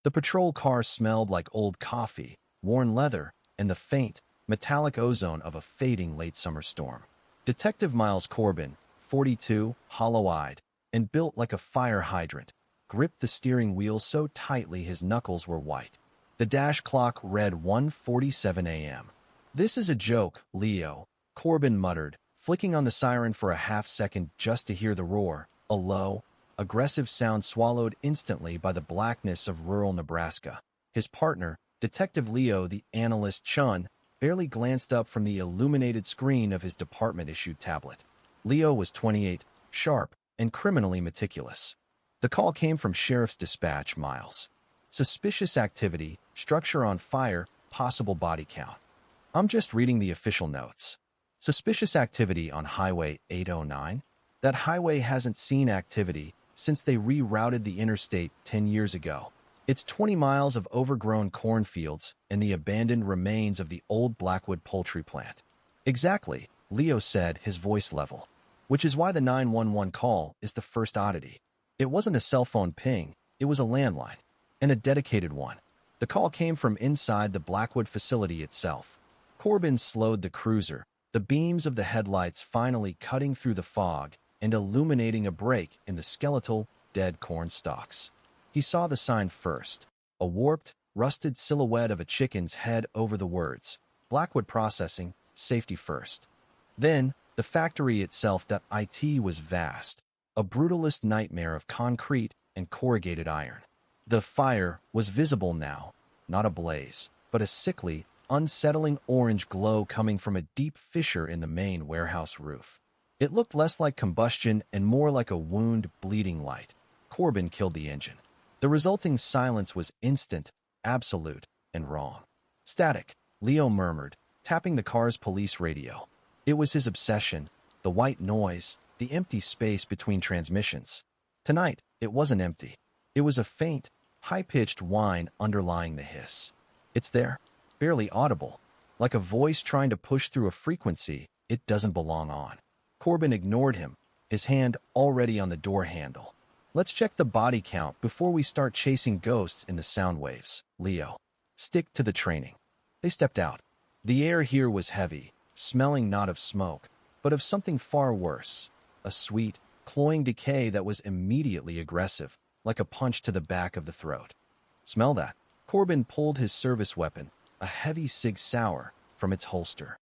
The patrol car smelled like old coffee, worn leather, and the faint, metallic ozone of a fading late summer storm. Detective Miles Corbin, 42, hollow-eyed, and built like a fire hydrant, gripped the steering wheel so tightly his knuckles were white. The dash clock read 1:47 a.m. "This is a joke, Leo," Corbin muttered, flicking on the siren for a half-second just to hear the roar, a low, aggressive sound swallowed instantly by the blackness of rural Nebraska. His partner, Detective Leo the Analyst Chen, barely glanced up from the illuminated screen of his department-issued tablet. Leo was 28, sharp, and criminally meticulous. The call came from Sheriff's Dispatch, Miles. "Suspicious activity, structure on fire, possible body count." "I'm just reading the official notes." "Suspicious activity on Highway 809? That highway hasn't seen activity since they rerouted the interstate 10 years ago. It's 20 miles of overgrown cornfields and the abandoned remains of the old Blackwood poultry plant." "Exactly," Leo said, his voice level. "Which is why the 911 call is the first oddity. It wasn't a cell phone ping, it was a landline, and a dedicated one. The call came from inside the Blackwood facility itself." Corbin slowed the cruiser, the beams of the headlights finally cutting through the fog and illuminating a break in the skeletal, dead corn stalks. He saw the sign first, a warped, rusted silhouette of a chicken's head over the words, "Blackwood Processing, Safety First." Then, the factory itself. It was vast, a brutalist nightmare of concrete and corrugated iron. The fire was visible now, not a blaze, but a sickly, unsettling orange glow coming from a deep fissure in the main warehouse roof. It looked less like combustion and more like a wound bleeding light. Corbin killed the engine. The resulting silence was instant, absolute, and wrong. "Static," Leo murmured, tapping the car's police radio. It was his obsession, the white noise, the empty space between transmissions. Tonight, it wasn't empty. It was a faint, high-pitched whine underlying the hiss. It's there, barely audible, like a voice trying to push through a frequency it doesn't belong on. Corbin ignored him, his hand already on the door handle. "Let's check the body count before we start chasing ghosts in the sound waves, Leo. Stick to the training." They stepped out. The air here was heavy, smelling not of smoke, but of something far worse, a sweet, cloying decay that was immediately aggressive, like a punch to the back of the throat. "Smell that?" Corbin pulled his service weapon, a heavy Sig Sauer, from its holster.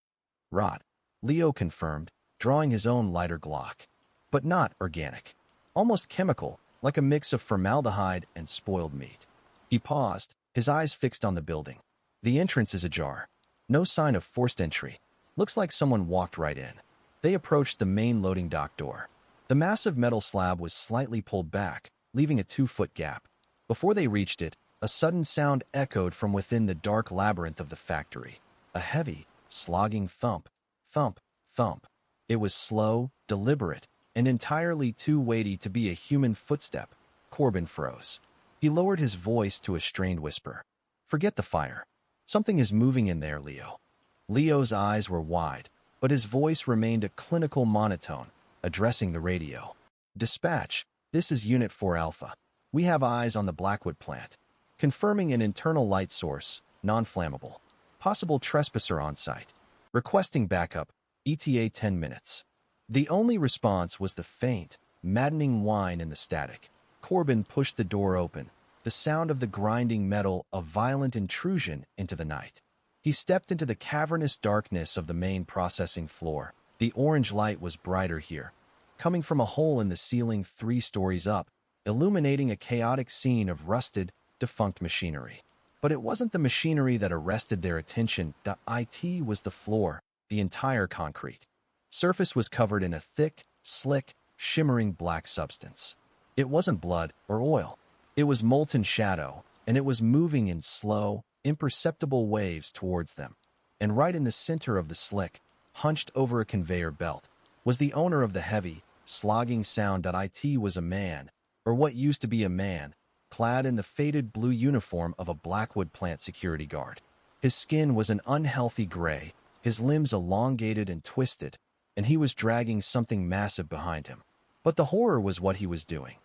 "Rot," Leo confirmed, drawing his own lighter Glock. "But not organic. Almost chemical, like a mix of formaldehyde and spoiled meat." He paused, his eyes fixed on the building. The entrance is ajar. No sign of forced entry. Looks like someone walked right in. They approached the main loading dock door. The massive metal slab was slightly pulled back, leaving a 2-foot gap. Before they reached it, a sudden sound echoed from within the dark labyrinth of the factory. A heavy, slogging thump, thump, thump. It was slow, deliberate, and entirely too weighty to be a human footstep. Corbin froze. He lowered his voice to a strained whisper. "Forget the fire. Something is moving in there, Leo." Leo's eyes were wide, but his voice remained a clinical monotone, addressing the radio. "Dispatch, this is Unit 4 Alpha. We have eyes on the Blackwood plant. Confirming an internal light source, non-flammable. Possible trespasser on site. Requesting backup, ETA 10 minutes. The only response was the faint, maddening whine in the static. Corbin pushed the door open, the sound of the grinding metal a violent intrusion into the night. He stepped into the cavernous darkness of the main processing floor. The orange light was brighter here, coming from a hole in the ceiling 3 stories up, illuminating a chaotic scene of rusted, defunct machinery. But it wasn't the machinery that arrested their attention. It was the floor, the entire concrete. Surface was covered in a thick, slick, shimmering black substance. It wasn't blood or oil. It was molten shadow, and it was moving in slow, imperceptible waves towards them. And right in the center of the slick, hunched over a conveyor belt, was the owner of the heavy, slogging sound. It was a man, or what used to be a man, clad in the faded blue uniform of a Blackwood plant security guard. His skin was an unhealthy gray, his limbs elongated and twisted, and he was dragging something massive behind him. But the horror was what he was doing.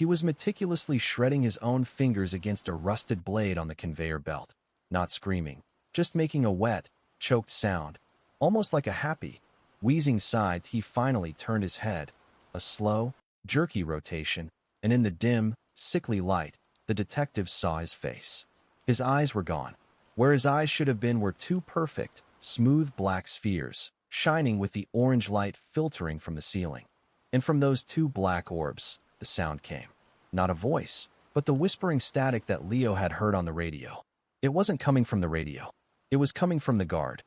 He was meticulously shredding his own fingers against a rusted blade on the conveyor belt, not screaming, just making a wet, choked sound, almost like a happy, wheezing sigh. He finally turned his head, a slow, jerky rotation, and in the dim, sickly light, the detective saw his face. His eyes were gone. Where his eyes should have been were two perfect, smooth black spheres, shining with the orange light filtering from the ceiling. And from those two black orbs, the sound came. Not a voice, but the whispering static that Leo had heard on the radio. It wasn't coming from the radio. It was coming from the guard.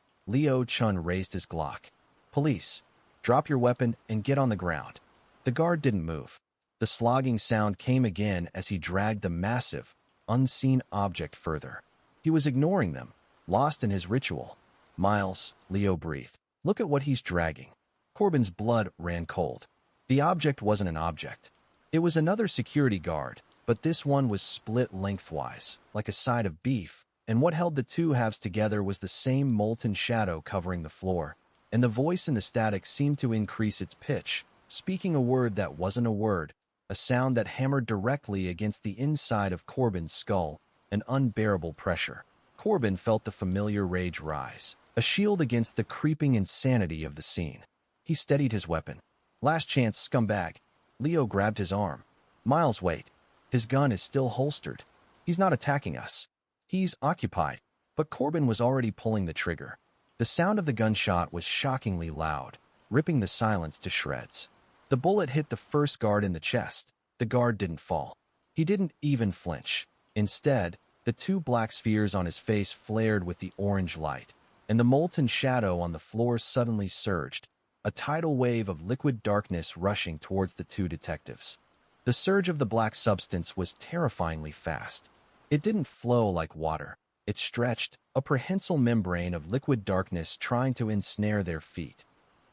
Chen raised his Glock. "Police, drop your weapon and get on the ground." The guard didn't move. The slogging sound came again as he dragged the massive, unseen object further. He was ignoring them, lost in his ritual. "Miles," Leo breathed. "Look at what he's dragging." Corbin's blood ran cold. The object wasn't an object. It was another security guard, but this one was split lengthwise, like a side of beef, and what held the two halves together was the same molten shadow covering the floor, and the voice in the static seemed to increase its pitch, speaking a word that wasn't a word, a sound that hammered directly against the inside of Corbin's skull, an unbearable pressure. Corbin felt the familiar rage rise, a shield against the creeping insanity of the scene. He steadied his weapon. "Last chance, scumbag." Leo grabbed his arm. "Miles, wait. His gun is still holstered. He's not attacking us. He's occupied." But Corbin was already pulling the trigger. The sound of the gunshot was shockingly loud, ripping the silence to shreds. The bullet hit the first guard in the chest. The guard didn't fall. He didn't even flinch. Instead, the two black spheres on his face flared with the orange light, and the molten shadow on the floor suddenly surged, a tidal wave of liquid darkness rushing towards the two detectives. The surge of the black substance was terrifyingly fast. It didn't flow like water. It stretched, a prehensile membrane of liquid darkness trying to ensnare their feet.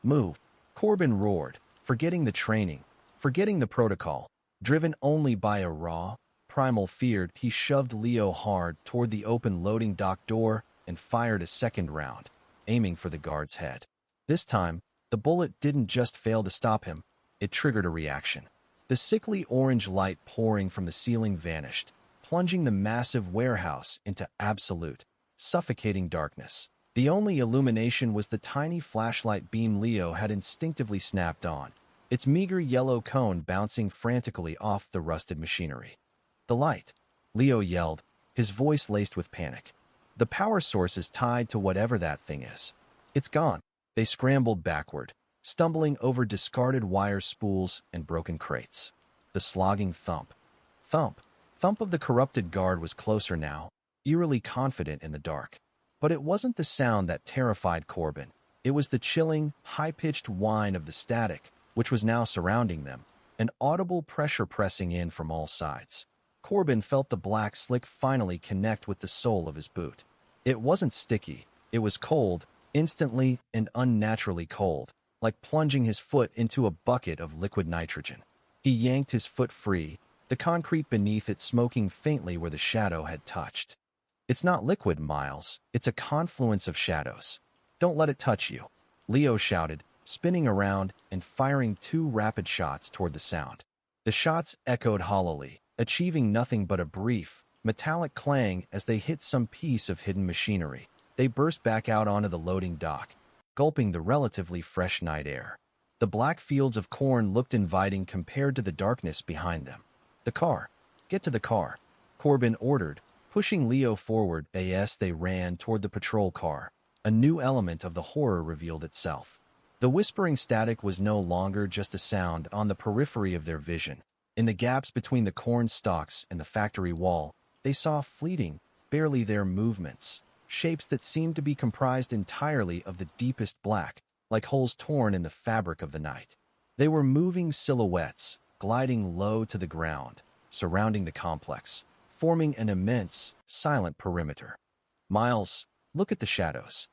"Move!" Corbin roared, forgetting the training, forgetting the protocol. Driven only by a raw, primal fear, he shoved Leo hard toward the open loading dock door and fired a second round, aiming for the guard's head. This time, the bullet didn't just fail to stop him, it triggered a reaction. The sickly orange light pouring from the ceiling vanished, plunging the massive warehouse into absolute, suffocating darkness. The only illumination was the tiny flashlight beam Leo had instinctively snapped on, its meager yellow cone bouncing frantically off the rusted machinery. "The light!" Leo yelled, his voice laced with panic. "The power source is tied to whatever that thing is. It's gone." They scrambled backward, stumbling over discarded wire spools and broken crates. The slogging thump, thump of the corrupted guard was closer now, eerily confident in the dark. But it wasn't the sound that terrified Corbin. It was the chilling, high-pitched whine of the static, which was now surrounding them, an audible pressure pressing in from all sides. Corbin felt the black slick finally connect with the sole of his boot. It wasn't sticky, it was cold, instantly and unnaturally cold, like plunging his foot into a bucket of liquid nitrogen. He yanked his foot free, the concrete beneath it smoking faintly where the shadow had touched. "It's not liquid, Miles. It's a confluence of shadows. Don't let it touch you," Leo shouted, spinning around and firing two rapid shots toward the sound. The shots echoed hollowly, achieving nothing but a brief, metallic clang as they hit some piece of hidden machinery. They burst back out onto the loading dock, gulping the relatively fresh night air. The black fields of corn looked inviting compared to the darkness behind them. "The car! Get to the car!" Corbin ordered, pushing Leo forward as they ran toward the patrol car. A new element of the horror revealed itself. The whispering static was no longer just a sound on the periphery of their vision. In the gaps between the corn stalks and the factory wall, they saw fleeting, barely there movements, shapes that seemed to be comprised entirely of the deepest black, like holes torn in the fabric of the night. They were moving silhouettes, gliding low to the ground, surrounding the complex, forming an immense, silent perimeter. "Miles, look at the shadows."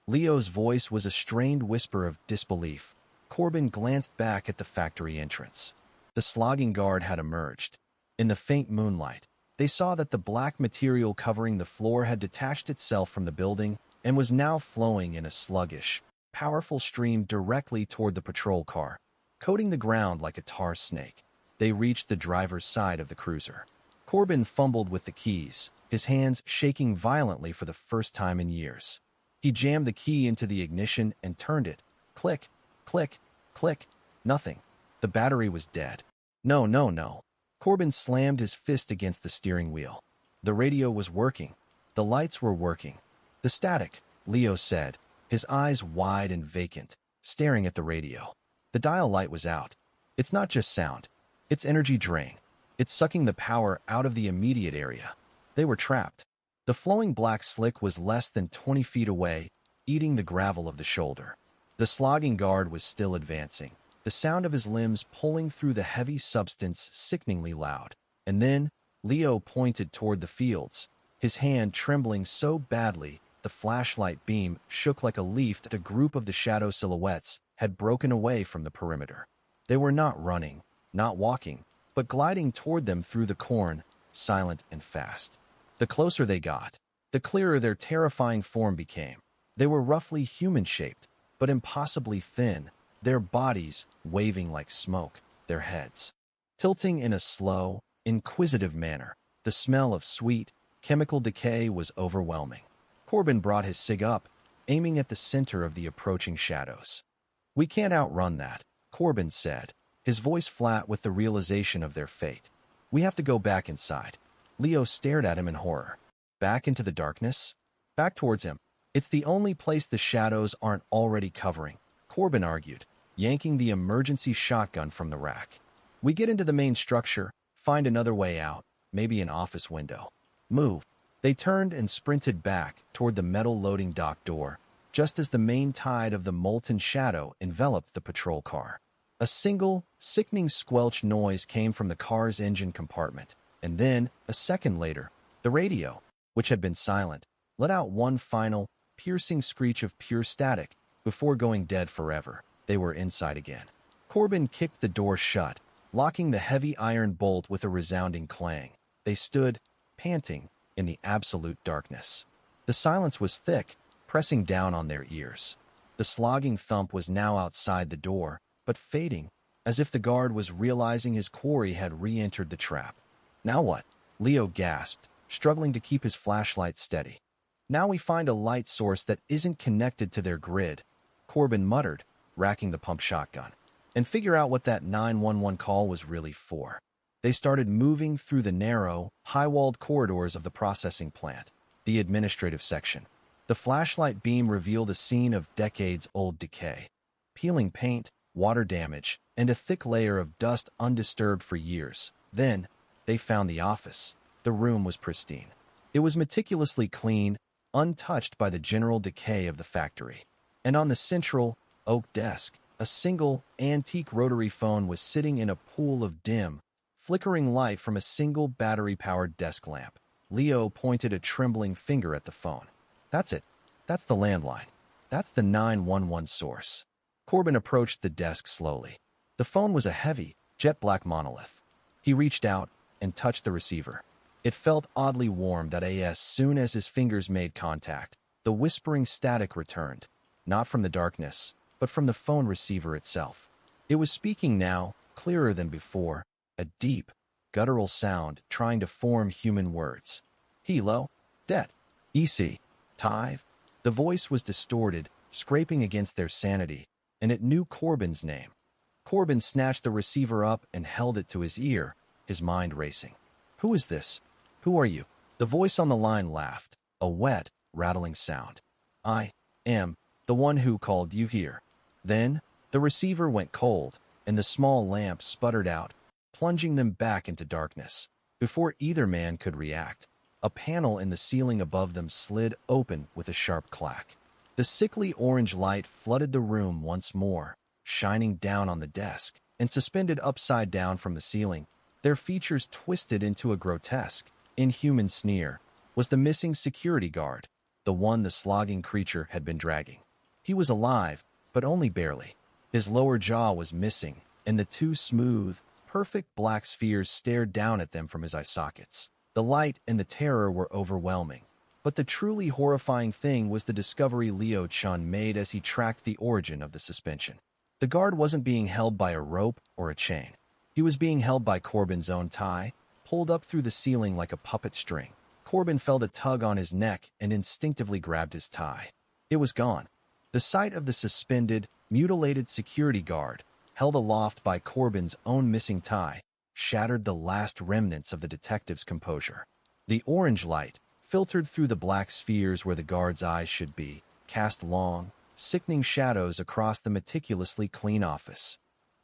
Leo's voice was a strained whisper of disbelief. Corbin glanced back at the factory entrance. The slogging guard had emerged. In the faint moonlight, they saw that the black material covering the floor had detached itself from the building and was now flowing in a sluggish, powerful stream directly toward the patrol car, coating the ground like a tar snake. they reached the driver's side of the cruiser. Corbin fumbled with the keys, his hands shaking violently for the first time in years. He jammed the key into the ignition and turned it. Click, click, click. Nothing. The battery was dead. No, no, no. Corbin slammed his fist against the steering wheel. The radio was working. The lights were working. The static, Leo said, his eyes wide and vacant, staring at the radio. The dial light was out. It's not just sound. It's energy drain. It's sucking the power out of the immediate area. They were trapped. The flowing black slick was less than 20 feet away, eating the gravel of the shoulder. The slogging guard was still advancing, the sound of his limbs pulling through the heavy substance sickeningly loud. And then, Leo pointed toward the fields, his hand trembling so badly the flashlight beam shook like a leaf that a group of the shadow silhouettes had broken away from the perimeter. They were not running, not walking, but gliding toward them through the corn, silent and fast. The closer they got, the clearer their terrifying form became. They were roughly human-shaped, but impossibly thin, their bodies waving like smoke, their heads tilting in a slow, inquisitive manner. The smell of sweet, chemical decay was overwhelming. Corbin brought his cig up, aiming at the center of the approaching shadows. "We can't outrun that," Corbin said, his voice flat with the realization of their fate. "We have to go back inside." Leo stared at him in horror. Back into the darkness? Back towards him. "It's the only place the shadows aren't already covering," Corbin argued, yanking the emergency shotgun from the rack. "We get into the main structure, find another way out, maybe an office window. Move." They turned and sprinted back toward the metal loading dock door, just as the main tide of the molten shadow enveloped the patrol car. A single, sickening squelch noise came from the car's engine compartment, and then, a second later, the radio, which had been silent, let out one final, piercing screech of pure static before going dead forever. They were inside again. Corbin kicked the door shut, locking the heavy iron bolt with a resounding clang. They stood, panting, in the absolute darkness. The silence was thick, pressing down on their ears. The slogging thump was now outside the door, but fading, as if the guard was realizing his quarry had re-entered the trap. "Now what?" Leo gasped, struggling to keep his flashlight steady. "Now we find a light source that isn't connected to their grid," Corbin muttered, racking the pump shotgun, "and figure out what that 911 call was really for." They started moving through the narrow, high-walled corridors of the processing plant, the administrative section. The flashlight beam revealed a scene of decades-old decay. Peeling paint, water damage, and a thick layer of dust undisturbed for years. Then, they found the office. The room was pristine. It was meticulously clean, untouched by the general decay of the factory. And on the central, oak desk, a single, antique rotary phone was sitting in a pool of dim, flickering light from a single battery-powered desk lamp. Leo pointed a trembling finger at the phone. "That's it. That's the landline. That's the 911 source." Corbin approached the desk slowly. The phone was a heavy, jet-black monolith. He reached out and touched the receiver. It felt oddly warm as soon as his fingers made contact. The whispering static returned, not from the darkness, but from the phone receiver itself. It was speaking now, clearer than before, a deep, guttural sound trying to form human words. "Hello, det, EC, Tive." The voice was distorted, scraping against their sanity, and it knew Corbin's name. Corbin snatched the receiver up and held it to his ear, his mind racing. "Who is this? Who are you?" The voice on the line laughed, a wet, rattling sound. "I am the one who called you here." Then, the receiver went cold, and the small lamp sputtered out, plunging them back into darkness. Before either man could react, a panel in the ceiling above them slid open with a sharp clack. The sickly orange light flooded the room once more, shining down on the desk, and suspended upside down from the ceiling, their features twisted into a grotesque, inhuman sneer, was the missing security guard, the one the slogging creature had been dragging. He was alive, but only barely. His lower jaw was missing, and the two smooth, perfect black spheres stared down at them from his eye sockets. The light and the terror were overwhelming. But the truly horrifying thing was the discovery Chen made as he tracked the origin of the suspension. The guard wasn't being held by a rope or a chain. He was being held by Corbin's own tie, pulled up through the ceiling like a puppet string. Corbin felt a tug on his neck and instinctively grabbed his tie. It was gone. The sight of the suspended, mutilated security guard, held aloft by Corbin's own missing tie, shattered the last remnants of the detective's composure. The orange light, filtered through the black spheres where the guard's eyes should be, cast long, sickening shadows across the meticulously clean office.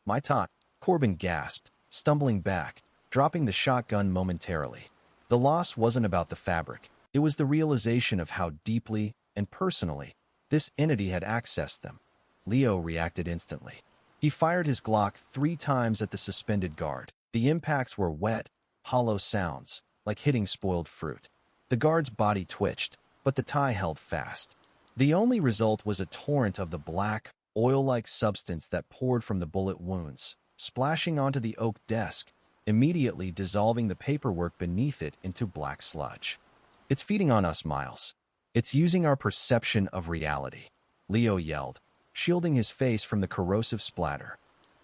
"My tie," Corbin gasped, stumbling back, dropping the shotgun momentarily. The loss wasn't about the fabric. It was the realization of how deeply and personally this entity had accessed them. Leo reacted instantly. He fired his Glock 3 times at the suspended guard. The impacts were wet, hollow sounds, like hitting spoiled fruit. The guard's body twitched, but the tie held fast. The only result was a torrent of the black, oil-like substance that poured from the bullet wounds, splashing onto the oak desk, immediately dissolving the paperwork beneath it into black sludge. "It's feeding on us, Miles. It's using our perception of reality," Leo yelled, shielding his face from the corrosive splatter.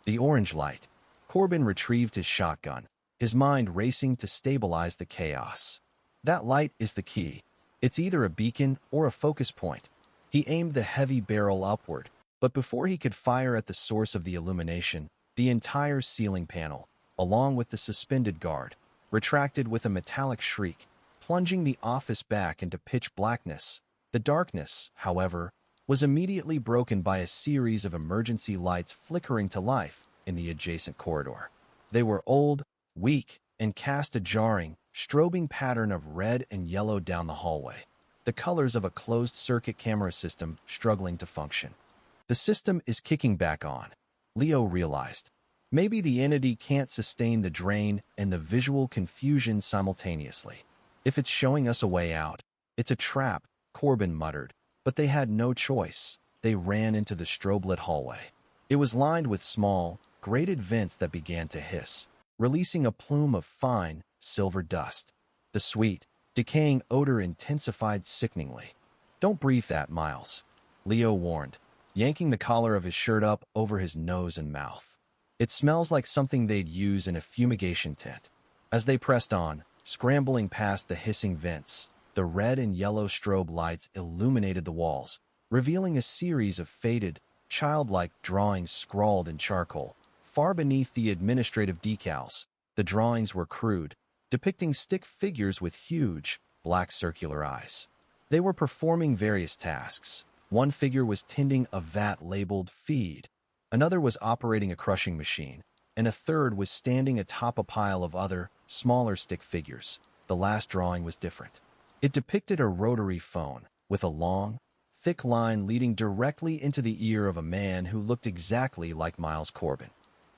The orange light. Corbin retrieved his shotgun, his mind racing to stabilize the chaos. "That light is the key. It's either a beacon or a focus point." He aimed the heavy barrel upward, but before he could fire at the source of the illumination, the entire ceiling panel, along with the suspended guard, retracted with a metallic shriek, plunging the office back into pitch blackness. The darkness, however, was immediately broken by a series of emergency lights flickering to life in the adjacent corridor. They were old, weak, and cast a jarring, strobing pattern of red and yellow down the hallway, the colors of a closed-circuit camera system struggling to function. "The system is kicking back on," Leo realized. "Maybe the entity can't sustain the drain and the visual confusion simultaneously. If it's showing us a way out, it's a trap," Corbin muttered. But they had no choice. They ran into the strobe-lit hallway. It was lined with small, grated vents that began to hiss, releasing a plume of fine, silver dust. The sweet, decaying odor intensified sickeningly. "Don't breathe that, Miles," Leo warned, yanking the collar of his shirt up over his nose and mouth. "It smells like something they'd use in a fumigation tent." As they pressed on, scrambling past the hissing vents, the red and yellow strobe lights illuminated the walls, revealing a series of faded, childlike drawings scrawled in charcoal. Far beneath the administrative decals, the drawings were crude, depicting stick figures with huge, black circular eyes. They were performing various tasks. One figure was tending a vat labeled feed, another was operating a crushing machine, and a third was standing atop a pile of other, smaller stick figures. The last drawing was different. It depicted a rotary phone, with a long, thick line leading directly into the ear of a man who looked exactly like Miles Corbin.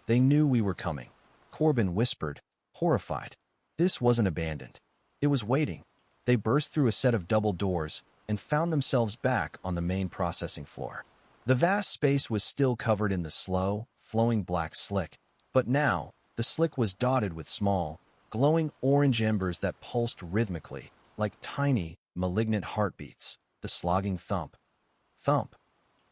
"They knew we were coming," Corbin whispered, horrified. This wasn't abandoned. It was waiting. They burst through a set of double doors and found themselves back on the main processing floor. The vast space was still covered in the slow, flowing black slick, but now the slick was dotted with small, glowing orange embers that pulsed rhythmically, like tiny, malignant heartbeats. The slogging thump. Thump.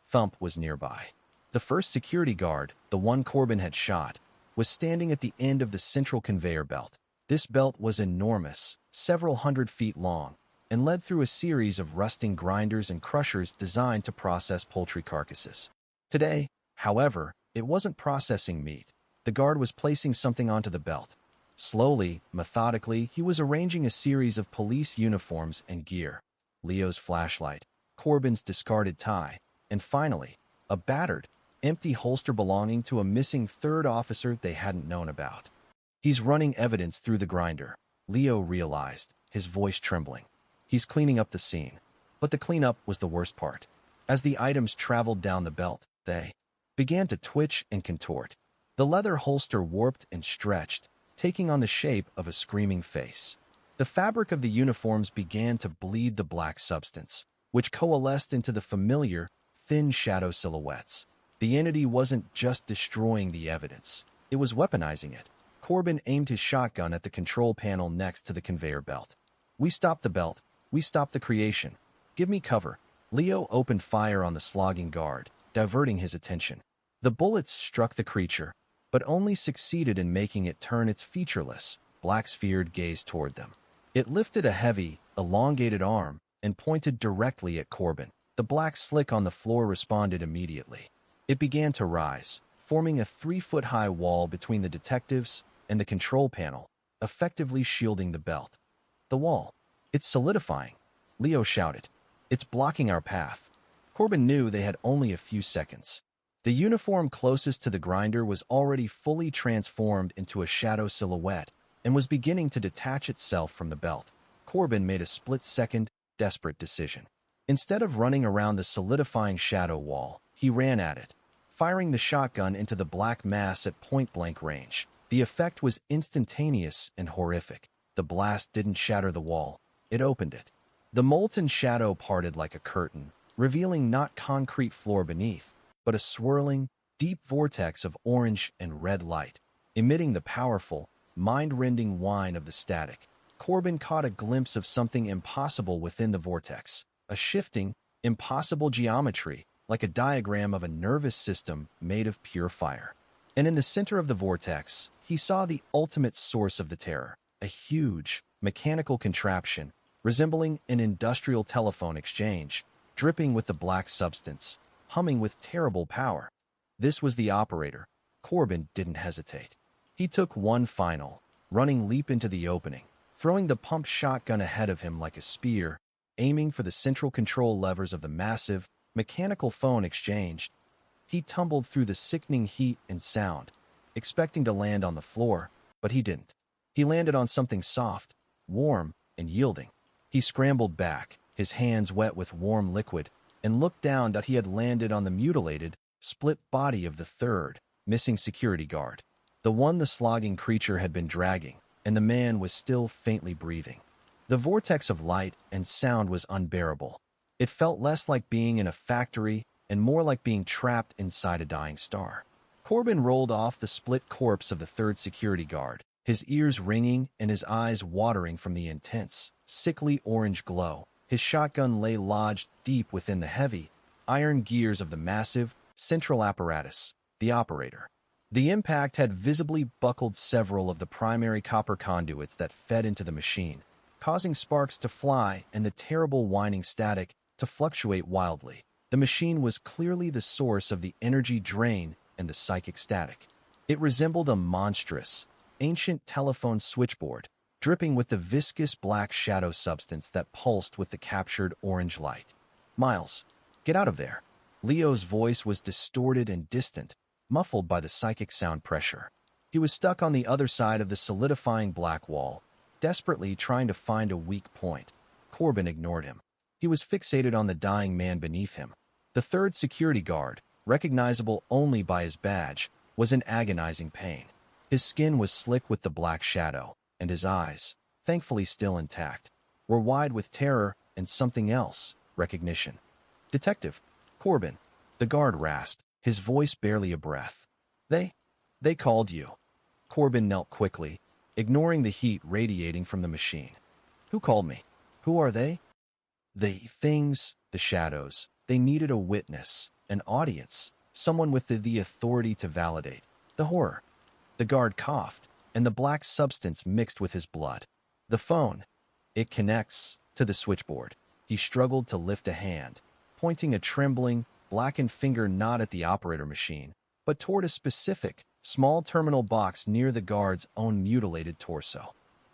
Thump was nearby. The first security guard, the one Corbin had shot, was standing at the end of the central conveyor belt. This belt was enormous, several hundred feet long, and led through a series of rusting grinders and crushers designed to process poultry carcasses. Today, however, it wasn't processing meat. The guard was placing something onto the belt. Slowly, methodically, he was arranging a series of police uniforms and gear. Leo's flashlight, Corbin's discarded tie, and finally, a battered, empty holster belonging to a missing third officer they hadn't known about. "He's running evidence through the grinder," Leo realized, his voice trembling. "He's cleaning up the scene." But the cleanup was the worst part. As the items traveled down the belt, they began to twitch and contort. The leather holster warped and stretched, taking on the shape of a screaming face. The fabric of the uniforms began to bleed the black substance, which coalesced into the familiar, thin shadow silhouettes. The entity wasn't just destroying the evidence, it was weaponizing it. Corbin aimed his shotgun at the control panel next to the conveyor belt. "We stopped the belt. We stopped the creation. Give me cover." Leo opened fire on the slogging guard, diverting his attention. The bullets struck the creature, but only succeeded in making it turn its featureless, black-sphered gaze toward them. It lifted a heavy, elongated arm and pointed directly at Corbin. The black slick on the floor responded immediately. It began to rise, forming a 3-foot-high wall between the detectives and the control panel, effectively shielding the belt. The wall. It's solidifying, Leo shouted. It's blocking our path. Corbin knew they had only a few seconds. The uniform closest to the grinder was already fully transformed into a shadow silhouette and was beginning to detach itself from the belt. Corbin made a split-second, desperate decision. Instead of running around the solidifying shadow wall, he ran at it, firing the shotgun into the black mass at point-blank range. The effect was instantaneous and horrific. The blast didn't shatter the wall, it opened it. The molten shadow parted like a curtain, revealing not concrete floor beneath, but a swirling, deep vortex of orange and red light, emitting the powerful, mind-rending whine of the static. Corbin caught a glimpse of something impossible within the vortex, a shifting, impossible geometry, like a diagram of a nervous system made of pure fire. And in the center of the vortex, he saw the ultimate source of the terror, a huge, mechanical contraption, resembling an industrial telephone exchange, dripping with the black substance, humming with terrible power. This was the operator. Corbin didn't hesitate. He took one final, running leap into the opening, throwing the pump shotgun ahead of him like a spear, aiming for the central control levers of the massive, mechanical phone exchange. He tumbled through the sickening heat and sound, expecting to land on the floor, but he didn't. He landed on something soft, warm, and yielding. He scrambled back, his hands wet with warm liquid, and looked down that he had landed on the mutilated, split body of the third, missing security guard. The one the slogging creature had been dragging, and the man was still faintly breathing. The vortex of light and sound was unbearable. It felt less like being in a factory and more like being trapped inside a dying star. Corbin rolled off the split corpse of the third security guard, his ears ringing and his eyes watering from the intense, sickly orange glow. His shotgun lay lodged deep within the heavy, iron gears of the massive, central apparatus, the operator. The impact had visibly buckled several of the primary copper conduits that fed into the machine, causing sparks to fly and the terrible whining static to fluctuate wildly. The machine was clearly the source of the energy drain and the psychic static. It resembled a monstrous, ancient telephone switchboard, dripping with the viscous black shadow substance that pulsed with the captured orange light. "Miles, get out of there." Leo's voice was distorted and distant, muffled by the psychic sound pressure. He was stuck on the other side of the solidifying black wall, desperately trying to find a weak point. Corbin ignored him. He was fixated on the dying man beneath him. The third security guard, recognizable only by his badge, was in agonizing pain. His skin was slick with the black shadow, and his eyes, thankfully still intact, were wide with terror and something else, recognition. "Detective Corbin," the guard rasped, his voice barely a breath. They called you." Corbin knelt quickly, ignoring the heat radiating from the machine. "Who called me? Who are they?" "The things, the shadows. They needed a witness, an audience, someone with the authority to validate. The horror." The guard coughed, and the black substance mixed with his blood. "The phone. It connects to the switchboard." He struggled to lift a hand, pointing a trembling, blackened finger not at the operator machine, but toward a specific, small terminal box near the guard's own mutilated torso.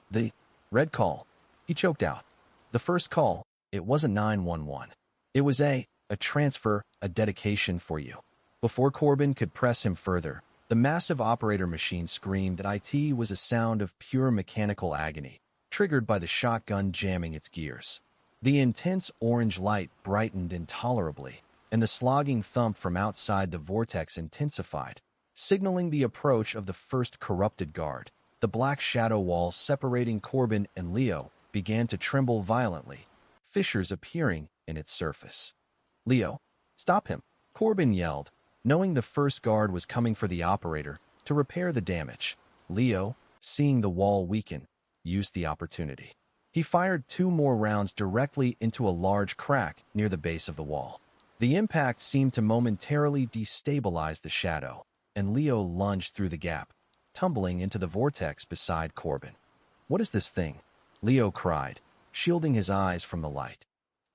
"The red call," he choked out. "The first call. It wasn't 911. It was a transfer, a dedication for you." Before Corbin could press him further, the massive operator machine screamed that it was a sound of pure mechanical agony, triggered by the shotgun jamming its gears. The intense orange light brightened intolerably, and the slogging thump from outside the vortex intensified, signaling the approach of the first corrupted guard. The black shadow wall separating Corbin and Leo began to tremble violently, fissures appearing in its surface. "Leo, stop him," Corbin yelled, knowing the first guard was coming for the operator to repair the damage. Leo, seeing the wall weaken, used the opportunity. He fired 2 more rounds directly into a large crack near the base of the wall. The impact seemed to momentarily destabilize the shadow, and Leo lunged through the gap, tumbling into the vortex beside Corbin. "What is this thing?" Leo cried, shielding his eyes from the light.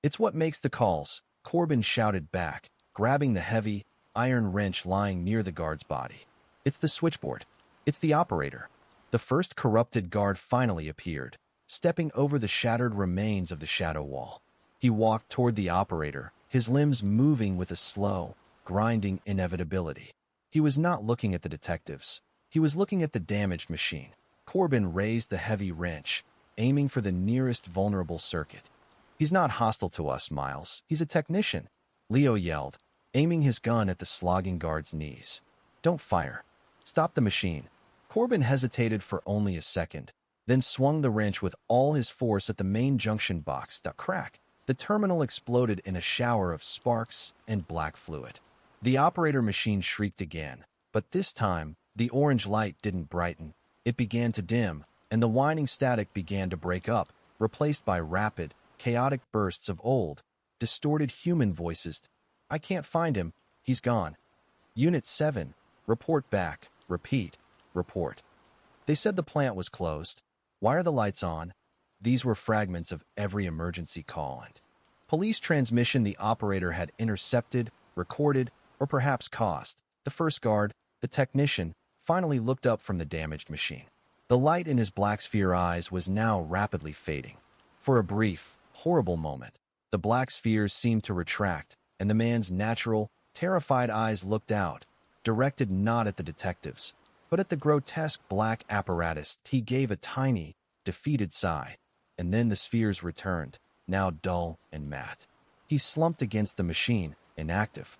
"It's what makes the calls," Corbin shouted back, grabbing the heavy, iron wrench lying near the guard's body. "It's the switchboard. It's the operator." The first corrupted guard finally appeared, stepping over the shattered remains of the shadow wall. He walked toward the operator, his limbs moving with a slow, grinding inevitability. He was not looking at the detectives. He was looking at the damaged machine. Corbin raised the heavy wrench, aiming for the nearest vulnerable circuit. "He's not hostile to us, Miles. He's a technician," Leo yelled, aiming his gun at the slogging guard's knees. "Don't fire. Stop the machine." Corbin hesitated for only a second, then swung the wrench with all his force at the main junction box. Crack! The terminal exploded in a shower of sparks and black fluid. The operator machine shrieked again, but this time, the orange light didn't brighten. It began to dim, and the whining static began to break up, replaced by rapid, chaotic bursts of old, distorted human voices. "I can't find him. He's gone. Unit 7. Report back. Repeat. Report." They said the plant was closed. "Why are the lights on?" These were fragments of every emergency call and police transmission the operator had intercepted, recorded, or perhaps caused. The first guard, the technician, finally looked up from the damaged machine. The light in his black sphere eyes was now rapidly fading. For a brief, horrible moment, the black spheres seemed to retract, and the man's natural, terrified eyes looked out, directed not at the detectives, but at the grotesque black apparatus. He gave a tiny, defeated sigh, and then the spheres returned, now dull and matte. He slumped against the machine, inactive.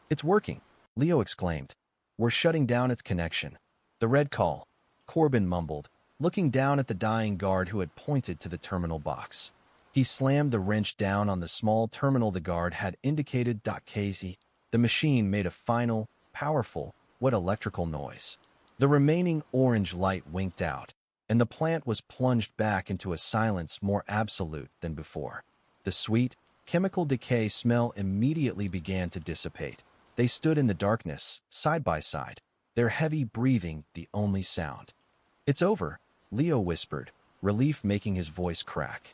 "It's working," Leo exclaimed. "We're shutting down its connection." "The red call," Corbin mumbled, looking down at the dying guard who had pointed to the terminal box. He slammed the wrench down on the small terminal the guard had indicated. Casey. The machine made a final, powerful, wet electrical noise. The remaining orange light winked out, and the plant was plunged back into a silence more absolute than before. The sweet, chemical decay smell immediately began to dissipate. They stood in the darkness, side by side, their heavy breathing the only sound. "It's over," Leo whispered, relief making his voice crack.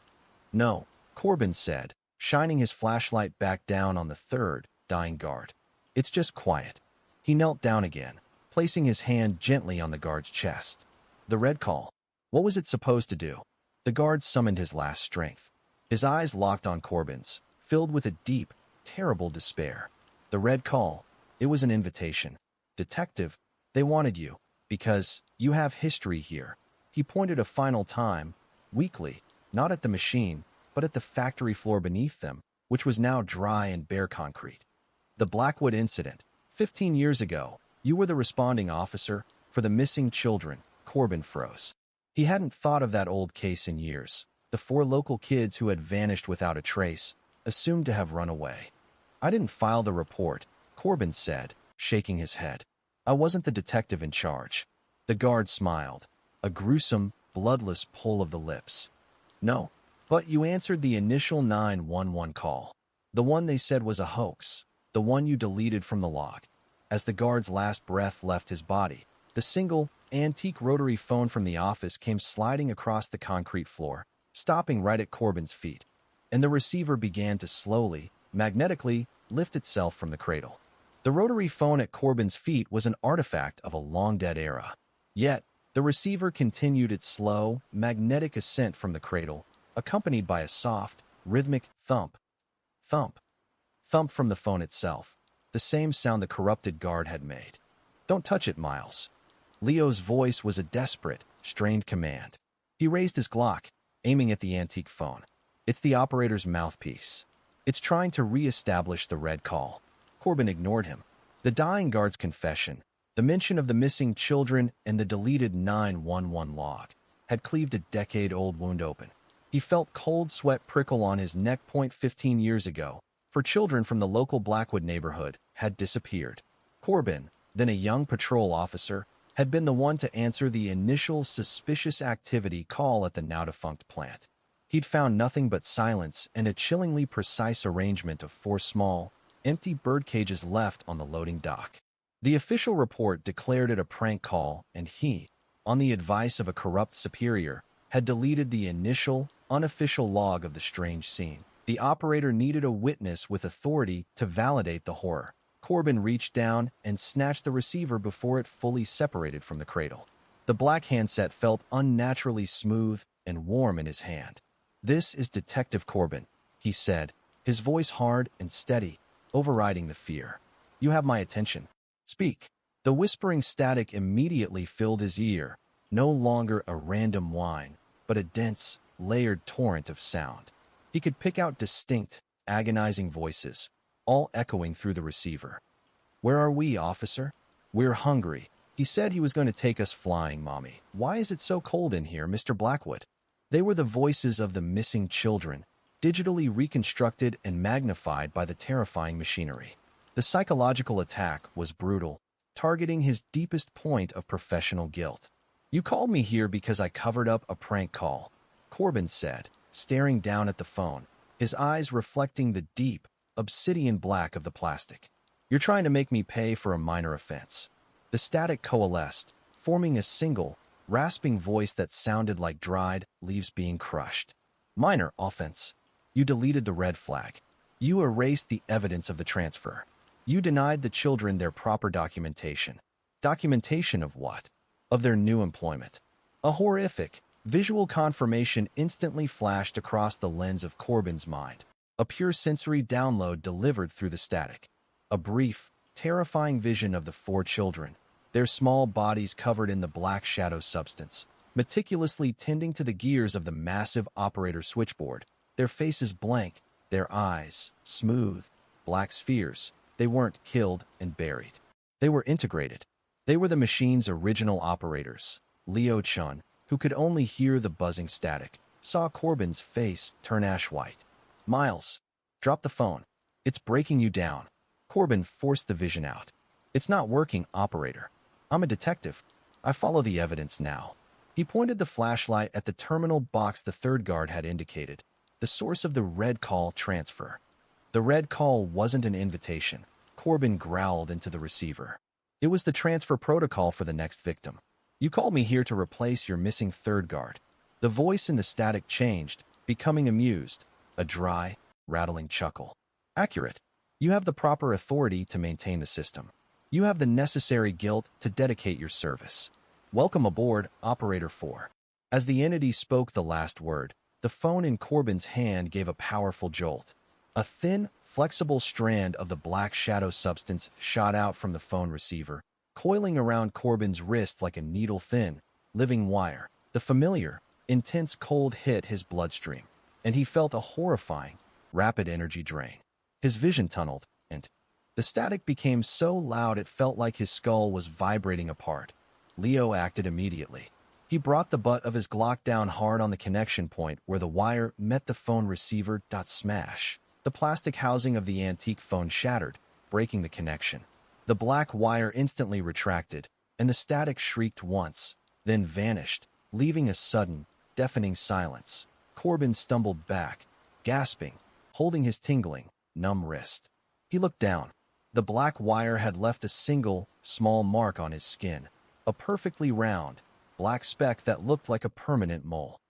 "No," Corbin said, shining his flashlight back down on the third, dying guard. "It's just quiet." He knelt down again, placing his hand gently on the guard's chest. "The red call. What was it supposed to do?" The guard summoned his last strength. His eyes locked on Corbin's, filled with a deep, terrible despair. "The red call. It was an invitation. Detective, they wanted you, because you have history here." He pointed a final time, weakly, not at the machine, but at the factory floor beneath them, which was now dry and bare concrete. "The Blackwood incident. 15 years ago, you were the responding officer for the missing children." Corbin froze. He hadn't thought of that old case in years. The 4 local kids who had vanished without a trace, assumed to have run away. "I didn't file the report," Corbin said, shaking his head. "I wasn't the detective in charge." The guard smiled, a gruesome, bloodless pull of the lips. "No, but you answered the initial 911 call. The one they said was a hoax, the one you deleted from the log." As the guard's last breath left his body, the single, antique rotary phone from the office came sliding across the concrete floor, stopping right at Corbin's feet, and the receiver began to slowly, magnetically, lift itself from the cradle. The rotary phone at Corbin's feet was an artifact of a long-dead era. Yet, the receiver continued its slow, magnetic ascent from the cradle, accompanied by a soft, rhythmic thump, thump, thump from the phone itself, the same sound the corrupted guard had made. "Don't touch it, Miles." Leo's voice was a desperate, strained command. He raised his Glock, aiming at the antique phone. "It's the operator's mouthpiece. It's trying to re-establish the red call." Corbin ignored him. The dying guard's confession, the mention of the missing children and the deleted 911 log, had cleaved a decade-old wound open. He felt cold sweat prickle on his neck. 15 years ago, 4 children from the local Blackwood neighborhood had disappeared. Corbin, then a young patrol officer, had been the one to answer the initial suspicious activity call at the now-defunct plant. He'd found nothing but silence and a chillingly precise arrangement of 4 small, empty bird cages left on the loading dock. The official report declared it a prank call, and he, on the advice of a corrupt superior, had deleted the initial, unofficial log of the strange scene. The operator needed a witness with authority to validate the horror. Corbin reached down and snatched the receiver before it fully separated from the cradle. The black handset felt unnaturally smooth and warm in his hand. "This is Detective Corbin," he said, his voice hard and steady, overriding the fear. "You have my attention. Speak." The whispering static immediately filled his ear, no longer a random whine, but a dense, layered torrent of sound. He could pick out distinct, agonizing voices, all echoing through the receiver. "Where are we, officer?" "We're hungry. He said he was going to take us flying, Mommy. Why is it so cold in here, Mr. Blackwood?" They were the voices of the missing children, digitally reconstructed and magnified by the terrifying machinery. The psychological attack was brutal, targeting his deepest point of professional guilt. "You called me here because I covered up a prank call," Corbin said, staring down at the phone, his eyes reflecting the deep, obsidian black of the plastic. "You're trying to make me pay for a minor offense." The static coalesced, forming a single, rasping voice that sounded like dried leaves being crushed. "Minor offense. You deleted the red flag. You erased the evidence of the transfer. You denied the children their proper documentation." Documentation of what? Of their new employment. A horrific, visual confirmation instantly flashed across the lens of Corbin's mind. A pure sensory download delivered through the static. A brief, terrifying vision of the four children, their small bodies covered in the black shadow substance, meticulously tending to the gears of the massive operator switchboard, their faces blank, their eyes smooth, black spheres. They weren't killed and buried. They were integrated. They were the machine's original operators. Chen, who could only hear the buzzing static, saw Corbin's face turn ash white. "Miles, drop the phone. It's breaking you down." Corbin forced the vision out. "It's not working, operator. I'm a detective. I follow the evidence now." He pointed the flashlight at the terminal box the third guard had indicated, the source of the red call transfer. The red call wasn't an invitation, Corbin growled into the receiver. It was the transfer protocol for the next victim. "You called me here to replace your missing third guard." The voice in the static changed, becoming amused, a dry, rattling chuckle. "Accurate. You have the proper authority to maintain the system. You have the necessary guilt to dedicate your service. Welcome aboard, Operator 4. As the entity spoke the last word, the phone in Corbin's hand gave a powerful jolt. A thin, flexible strand of the black shadow substance shot out from the phone receiver, coiling around Corbin's wrist like a needle-thin, living wire. The familiar, intense cold hit his bloodstream, and he felt a horrifying, rapid energy drain. His vision tunneled, and the static became so loud it felt like his skull was vibrating apart. Leo acted immediately. He brought the butt of his Glock down hard on the connection point where the wire met the phone receiver. Smash. The plastic housing of the antique phone shattered, breaking the connection. The black wire instantly retracted, and the static shrieked once, then vanished, leaving a sudden, deafening silence. Corbin stumbled back, gasping, holding his tingling, numb wrist. He looked down. The black wire had left a single, small mark on his skin, a perfectly round, black speck that looked like a permanent mole.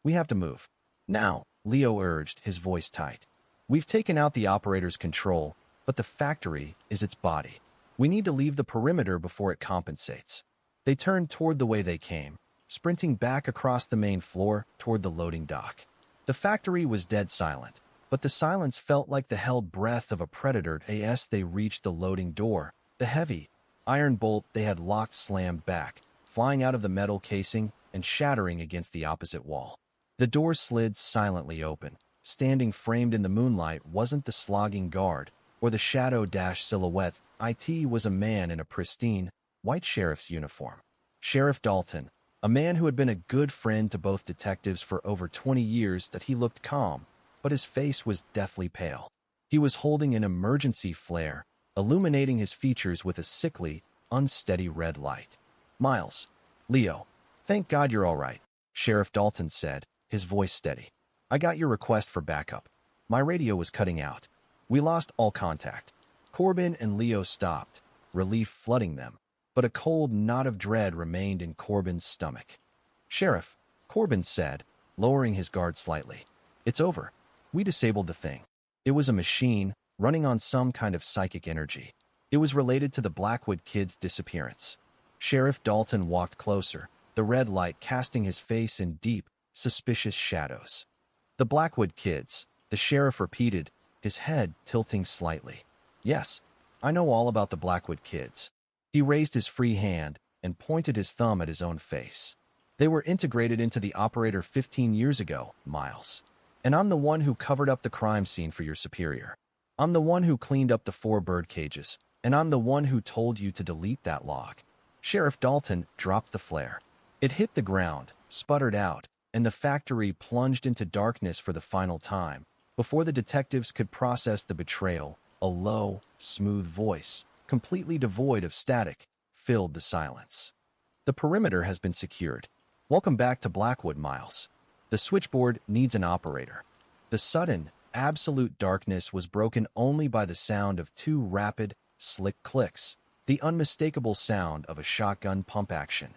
"We have to move. Now," Leo urged, his voice tight. "We've taken out the operator's control, but the factory is its body. We need to leave the perimeter before it compensates." They turned toward the way they came, sprinting back across the main floor toward the loading dock. The factory was dead silent, but the silence felt like the held breath of a predator as they reached the loading door. The heavy, iron bolt they had locked slammed back, flying out of the metal casing and shattering against the opposite wall. The door slid silently open. Standing framed in the moonlight wasn't the slogging guard or the shadow-silhouettes. It was a man in a pristine, white sheriff's uniform. Sheriff Dalton, a man who had been a good friend to both detectives for over 20 years. That he looked calm, but his face was deathly pale. He was holding an emergency flare, illuminating his features with a sickly, unsteady red light. "Miles, Leo, thank God you're all right," Sheriff Dalton said, his voice steady. "I got your request for backup. My radio was cutting out. We lost all contact." Corbin and Leo stopped, relief flooding them, but a cold knot of dread remained in Corbin's stomach. "Sheriff," Corbin said, lowering his guard slightly. "It's over. We disabled the thing. It was a machine, running on some kind of psychic energy. It was related to the Blackwood kids' disappearance." Sheriff Dalton walked closer, the red light casting his face in deep, suspicious shadows. "The Blackwood kids," the sheriff repeated, his head tilting slightly. "Yes, I know all about the Blackwood kids." He raised his free hand and pointed his thumb at his own face. "They were integrated into the operator 15 years ago, Miles. And I'm the one who covered up the crime scene for your superior. I'm the one who cleaned up the 4 bird cages, and I'm the one who told you to delete that log." Sheriff Dalton dropped the flare. It hit the ground, sputtered out, and the factory plunged into darkness for the final time. Before the detectives could process the betrayal, a low, smooth voice, completely devoid of static, filled the silence. "The perimeter has been secured. Welcome back to Blackwood, Miles. The switchboard needs an operator." The sudden, absolute darkness was broken only by the sound of 2 rapid, slick clicks, the unmistakable sound of a shotgun pump action.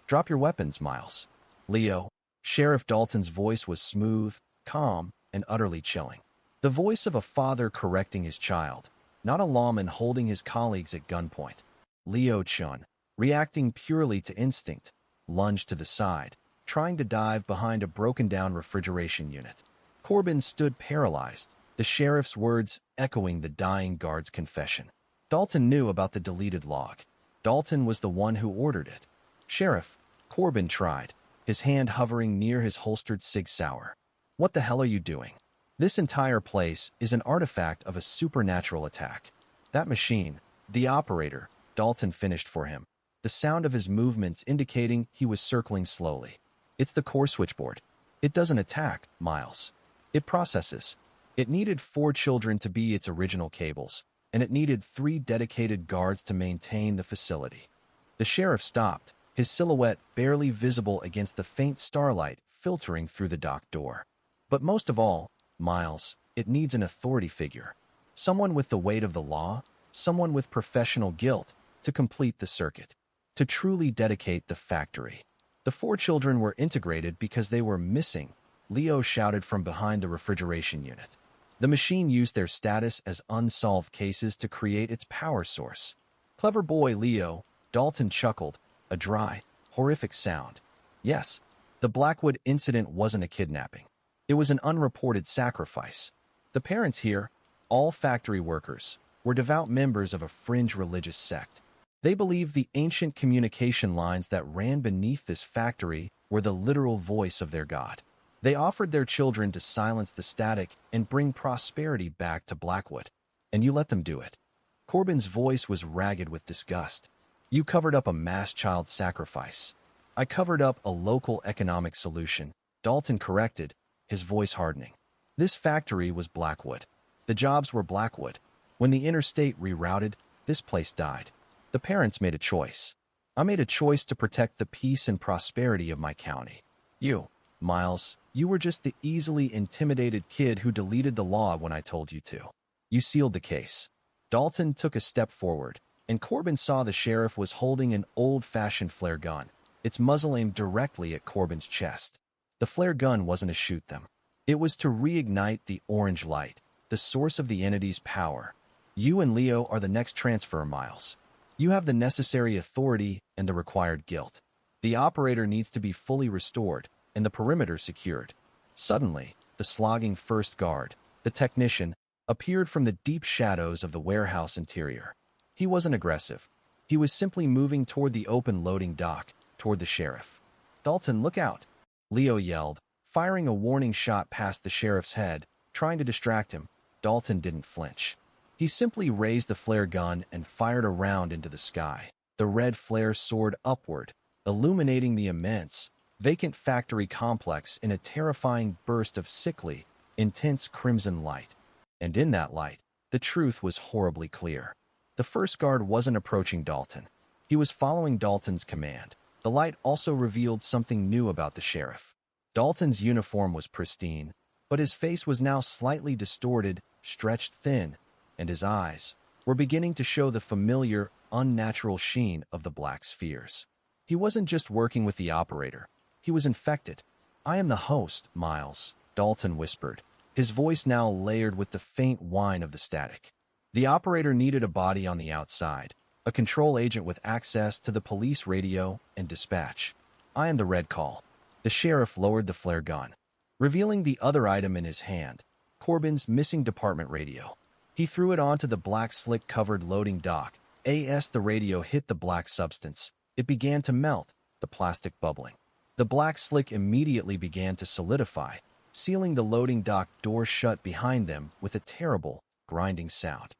"Drop your weapons, Miles." "Leo." Sheriff Dalton's voice was smooth, calm, and utterly chilling. The voice of a father correcting his child, not a lawman holding his colleagues at gunpoint. Leo Chen, reacting purely to instinct, lunged to the side, trying to dive behind a broken-down refrigeration unit. Corbin stood paralyzed, the sheriff's words echoing the dying guard's confession. Dalton knew about the deleted log. Dalton was the one who ordered it. "Sheriff," Corbin tried, his hand hovering near his holstered Sig Sauer. "What the hell are you doing? This entire place is an artifact of a supernatural attack. That machine, the operator," Dalton finished for him, the sound of his movements indicating he was circling slowly. "It's the core switchboard. It doesn't attack, Miles. It processes. It needed 4 children to be its original cables, and it needed 3 dedicated guards to maintain the facility." The sheriff stopped, his silhouette barely visible against the faint starlight filtering through the dock door. "But most of all, Miles, it needs an authority figure. Someone with the weight of the law, someone with professional guilt, to complete the circuit, to truly dedicate the factory." "The 4 children were integrated because they were missing," Leo shouted from behind the refrigeration unit. "The machine used their status as unsolved cases to create its power source." "Clever boy, Leo," Dalton chuckled, a dry, horrific sound. "Yes, the Blackwood incident wasn't a kidnapping. It was an unreported sacrifice. The parents here, all factory workers, were devout members of a fringe religious sect. They believed the ancient communication lines that ran beneath this factory were the literal voice of their God. They offered their children to silence the static and bring prosperity back to Blackwood. And you let them do it." Corbin's voice was ragged with disgust. "You covered up a mass child sacrifice." "I covered up a local economic solution," Dalton corrected, his voice hardening. "This factory was Blackwood. The jobs were Blackwood. When the interstate rerouted, this place died. The parents made a choice. I made a choice to protect the peace and prosperity of my county. You, Miles, you were just the easily intimidated kid who deleted the law when I told you to. You sealed the case." Dalton took a step forward, and Corbin saw the sheriff was holding an old-fashioned flare gun, its muzzle aimed directly at Corbin's chest. The flare gun wasn't to shoot them. It was to reignite the orange light, the source of the entity's power. "You and Leo are the next transfer, Miles. You have the necessary authority and the required guilt. The operator needs to be fully restored and the perimeter secured." Suddenly, the slogging first guard, the technician, appeared from the deep shadows of the warehouse interior. He wasn't aggressive. He was simply moving toward the open loading dock, toward the sheriff. "Dalton, look out!" Leo yelled, firing a warning shot past the sheriff's head, trying to distract him. Dalton didn't flinch. He simply raised the flare gun and fired a round into the sky. The red flare soared upward, illuminating the immense, vacant factory complex in a terrifying burst of sickly, intense crimson light. And in that light, the truth was horribly clear. The first guard wasn't approaching Dalton. He was following Dalton's command. The light also revealed something new about the sheriff. Dalton's uniform was pristine, but his face was now slightly distorted, stretched thin, and his eyes, were beginning to show the familiar, unnatural sheen of the black spheres. He wasn't just working with the operator. He was infected. "I am the host, Miles," Dalton whispered, his voice now layered with the faint whine of the static. The operator needed a body on the outside, a control agent with access to the police radio and dispatch. "I am the red call." The sheriff lowered the flare gun, revealing the other item in his hand, Corbin's missing department radio. He threw it onto the black slick-covered loading dock. As the radio hit the black substance, it began to melt, the plastic bubbling. The black slick immediately began to solidify, sealing the loading dock door shut behind them with a terrible, grinding sound.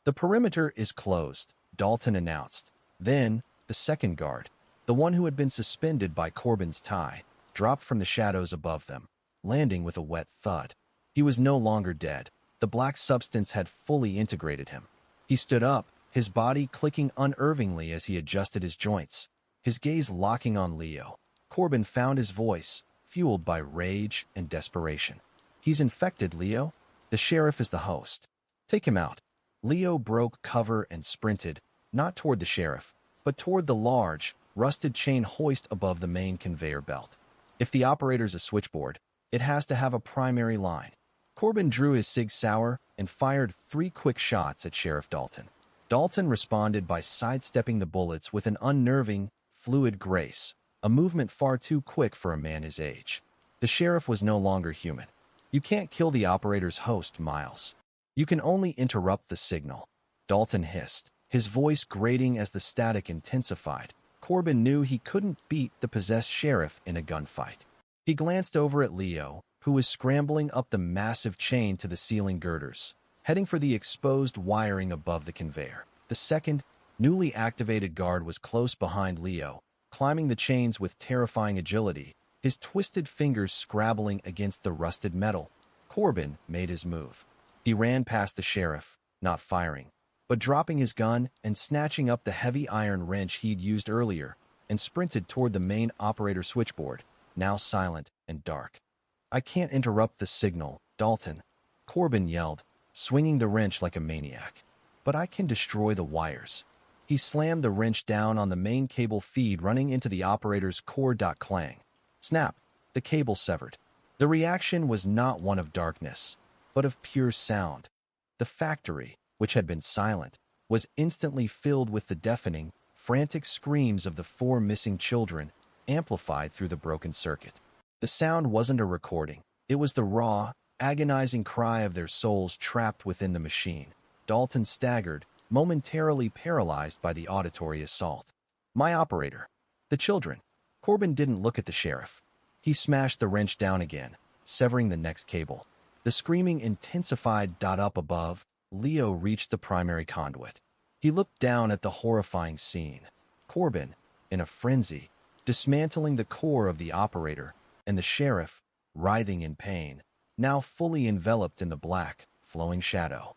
"The perimeter is closed," Dalton announced. Then, the second guard, the one who had been suspended by Corbin's tie, dropped from the shadows above them, landing with a wet thud. He was no longer dead. The black substance had fully integrated him. He stood up, his body clicking unnervingly as he adjusted his joints, his gaze locking on Leo. Corbin found his voice, fueled by rage and desperation. "He's infected, Leo. The sheriff is the host. Take him out." Leo broke cover and sprinted, not toward the sheriff, but toward the large, rusted chain hoist above the main conveyor belt. If the operator's a switchboard, it has to have a primary line. Corbin drew his Sig Sauer and fired 3 quick shots at Sheriff Dalton. Dalton responded by sidestepping the bullets with an unnerving, fluid grace, a movement far too quick for a man his age. The sheriff was no longer human. "You can't kill the operator's host, Miles. You can only interrupt the signal," Dalton hissed, his voice grating as the static intensified. Corbin knew he couldn't beat the possessed sheriff in a gunfight. He glanced over at Leo, who was scrambling up the massive chain to the ceiling girders, heading for the exposed wiring above the conveyor. The second, newly activated guard was close behind Leo, climbing the chains with terrifying agility, his twisted fingers scrabbling against the rusted metal. Corbin made his move. He ran past the sheriff, not firing, but dropping his gun and snatching up the heavy iron wrench he'd used earlier, and sprinted toward the main operator switchboard, now silent and dark. "I can't interrupt the signal, Dalton," Corbin yelled, swinging the wrench like a maniac. "But I can destroy the wires." He slammed the wrench down on the main cable feed running into the operator's core. Clang. Snap. The cable severed. The reaction was not one of darkness, but of pure sound. The factory, which had been silent, was instantly filled with the deafening, frantic screams of the 4 missing children, amplified through the broken circuit. The sound wasn't a recording. It was the raw, agonizing cry of their souls trapped within the machine. Dalton staggered, momentarily paralyzed by the auditory assault. "My operator." "The children." Corbin didn't look at the sheriff. He smashed the wrench down again, severing the next cable. The screaming intensified. Up above, Leo reached the primary conduit. He looked down at the horrifying scene. Corbin, in a frenzy, dismantling the core of the operator, and the sheriff, writhing in pain, now fully enveloped in the black, flowing shadow.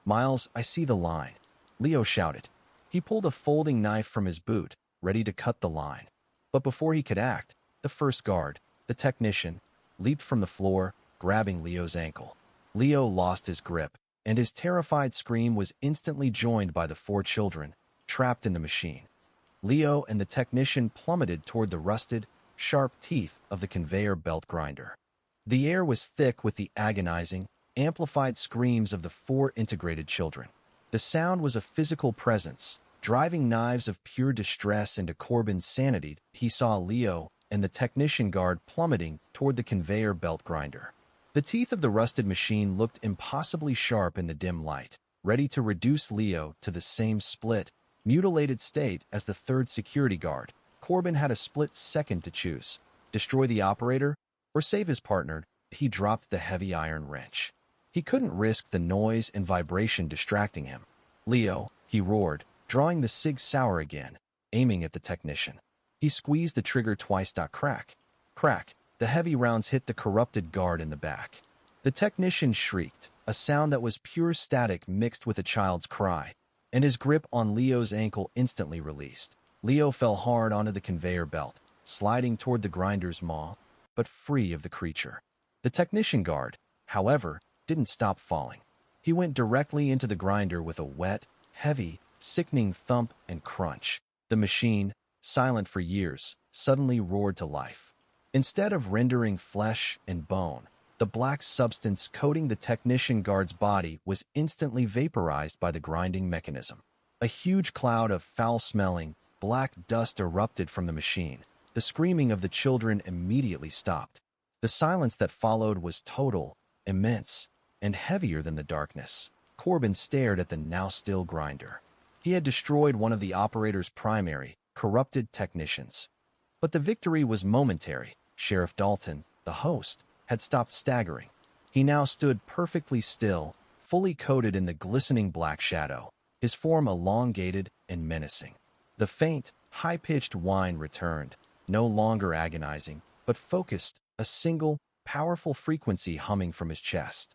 "Miles, I see the line," Leo shouted. He pulled a folding knife from his boot, ready to cut the line. But before he could act, the first guard, the technician, leaped from the floor, grabbing Leo's ankle. Leo lost his grip, and his terrified scream was instantly joined by the 4 children, trapped in the machine. Leo and the technician plummeted toward the rusted, sharp teeth of the conveyor belt grinder. The air was thick with the agonizing, amplified screams of the 4 integrated children. The sound was a physical presence, driving knives of pure distress into Corbin's sanity. He saw Leo and the technician guard plummeting toward the conveyor belt grinder. The teeth of the rusted machine looked impossibly sharp in the dim light, ready to reduce Leo to the same split, mutilated state as the 3rd security guard. Corbin had a split second to choose: destroy the operator or save his partner. He dropped the heavy iron wrench. He couldn't risk the noise and vibration distracting him. "Leo," he roared, drawing the Sig Sauer again, aiming at the technician. He squeezed the trigger twice. Crack. Crack. The heavy rounds hit the corrupted guard in the back. The technician shrieked, a sound that was pure static mixed with a child's cry, and his grip on Leo's ankle instantly released. Leo fell hard onto the conveyor belt, sliding toward the grinder's maw, but free of the creature. The technician guard, however, didn't stop falling. He went directly into the grinder with a wet, heavy, sickening thump and crunch. The machine, silent for years, suddenly roared to life. Instead of rendering flesh and bone, the black substance coating the technician guard's body was instantly vaporized by the grinding mechanism. A huge cloud of foul-smelling, black dust erupted from the machine. The screaming of the children immediately stopped. The silence that followed was total, immense, and heavier than the darkness. Corbin stared at the now-still grinder. He had destroyed one of the operator's primary, corrupted technicians. But the victory was momentary. Sheriff Dalton, the host, had stopped staggering. He now stood perfectly still, fully coated in the glistening black shadow, his form elongated and menacing. The faint, high-pitched whine returned, no longer agonizing, but focused, a single, powerful frequency humming from his chest.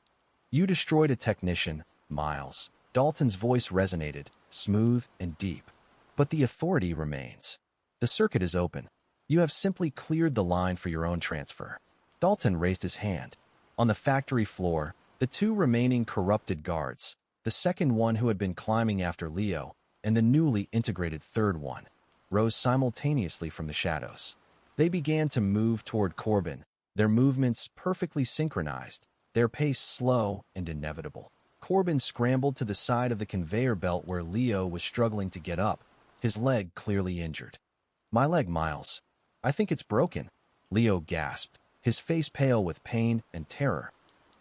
"You destroyed a technician, Miles." Dalton's voice resonated, smooth and deep. "But the authority remains. The circuit is open. You have simply cleared the line for your own transfer." Dalton raised his hand. On the factory floor, the two remaining corrupted guards, the second one who had been climbing after Leo, and the newly integrated third one, rose simultaneously from the shadows. They began to move toward Corbin, their movements perfectly synchronized, their pace slow and inevitable. Corbin scrambled to the side of the conveyor belt where Leo was struggling to get up, his leg clearly injured. "My leg, Miles. I think it's broken," Leo gasped, his face pale with pain and terror.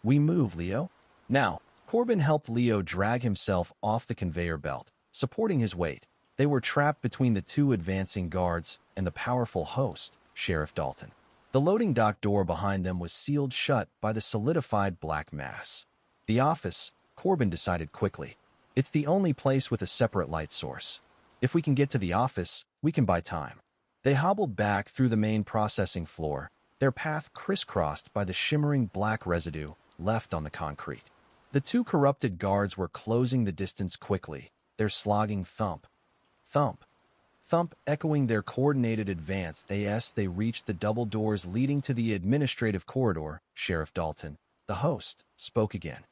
"We move, Leo." Now, Corbin helped Leo drag himself off the conveyor belt, supporting his weight. They were trapped between the two advancing guards and the powerful host, Sheriff Dalton. The loading dock door behind them was sealed shut by the solidified black mass. The office, Corbin decided quickly. It's the only place with a separate light source. If we can get to the office, we can buy time. They hobbled back through the main processing floor, their path crisscrossed by the shimmering black residue left on the concrete. The two corrupted guards were closing the distance quickly, their slogging thump, thump, thump echoing their coordinated advance as they reached the double doors leading to the administrative corridor. Sheriff Dalton, the host, spoke again.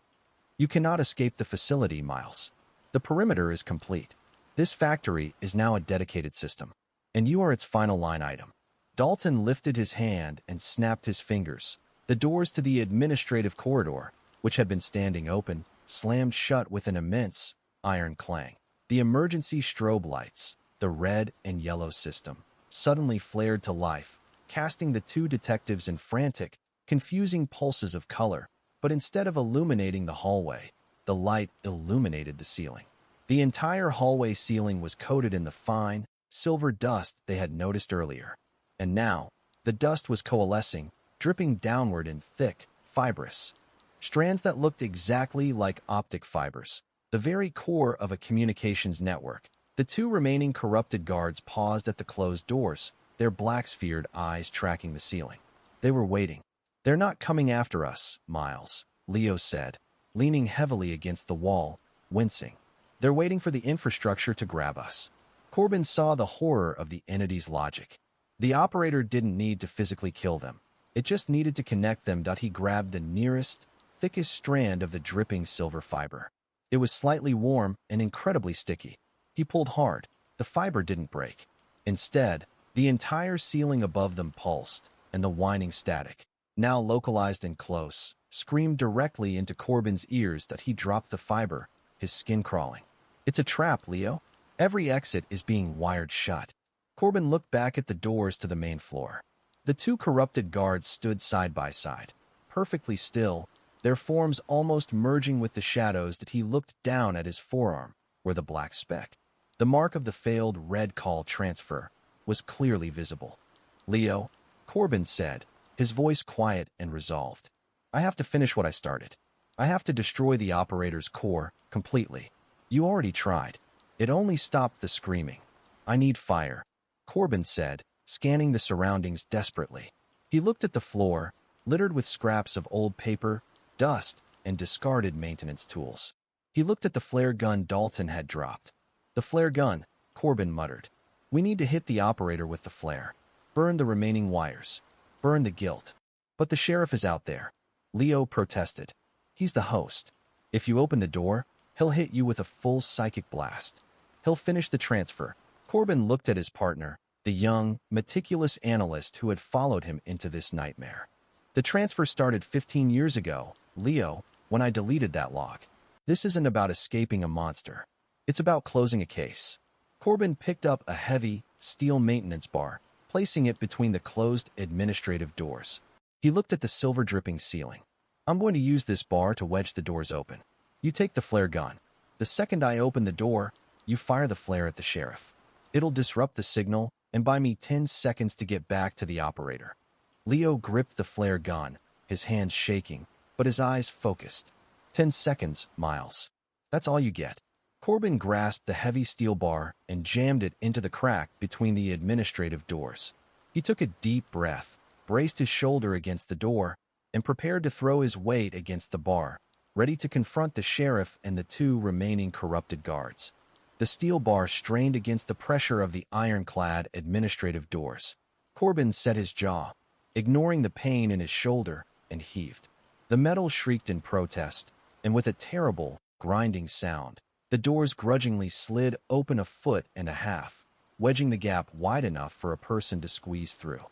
"You cannot escape the facility, Miles. The perimeter is complete. This factory is now a dedicated system, and you are its final line item." Dalton lifted his hand and snapped his fingers. The doors to the administrative corridor, which had been standing open, slammed shut with an immense, iron clang. The emergency strobe lights, the red and yellow system, suddenly flared to life, casting the two detectives in frantic, confusing pulses of color. But instead of illuminating the hallway, the light illuminated the ceiling. The entire hallway ceiling was coated in the fine, silver dust they had noticed earlier. And now, the dust was coalescing, dripping downward in thick, fibrous strands that looked exactly like optic fibers, the very core of a communications network. The two remaining corrupted guards paused at the closed doors, their black-sphered eyes tracking the ceiling. They were waiting. "They're not coming after us, Miles," Leo said, leaning heavily against the wall, wincing. "They're waiting for the infrastructure to grab us." Corbin saw the horror of the entity's logic. The operator didn't need to physically kill them. It just needed to connect them. He grabbed the nearest, thickest strand of the dripping silver fiber. It was slightly warm and incredibly sticky. He pulled hard. The fiber didn't break. Instead, the entire ceiling above them pulsed, and the whining static, now localized and close, screamed directly into Corbin's ears that he dropped the fiber, his skin crawling. "It's a trap, Leo. Every exit is being wired shut." Corbin looked back at the doors to the main floor. The two corrupted guards stood side by side, perfectly still, their forms almost merging with the shadows. That he looked down at his forearm, where the black speck, the mark of the failed red call transfer, was clearly visible. "Leo," Corbin said, his voice quiet and resolved. "I have to finish what I started. I have to destroy the operator's core completely. You already tried. It only stopped the screaming. I need fire," Corbin said, scanning the surroundings desperately. He looked at the floor, littered with scraps of old paper, dust, and discarded maintenance tools. He looked at the flare gun Dalton had dropped. "The flare gun," Corbin muttered. "We need to hit the operator with the flare. Burn the remaining wires. Burn the guilt." "But the sheriff is out there," Leo protested. "He's the host. If you open the door, He'll hit you with a full psychic blast. He'll finish the transfer. Corbin looked at his partner, the young, meticulous analyst who had followed him into this nightmare. The transfer started 15 years ago, Leo, when I deleted that log. This isn't about escaping a monster. It's about closing a case. Corbin picked up a heavy, steel maintenance bar, placing it between the closed administrative doors. He looked at the silver-dripping ceiling. I'm going to use this bar to wedge the doors open. You take the flare gun. The second I open the door, you fire the flare at the sheriff. It'll disrupt the signal and buy me 10 seconds to get back to the operator. Leo gripped the flare gun, his hands shaking, but his eyes focused. 10 seconds, Miles. That's all you get. Corbin grasped the heavy steel bar and jammed it into the crack between the administrative doors. He took a deep breath, braced his shoulder against the door, and prepared to throw his weight against the bar, ready to confront the sheriff and the two remaining corrupted guards. The steel bar strained against the pressure of the ironclad administrative doors. Corbin set his jaw, ignoring the pain in his shoulder, and heaved. The metal shrieked in protest, and with a terrible, grinding sound, the doors grudgingly slid open a foot and a half, wedging the gap wide enough for a person to squeeze through.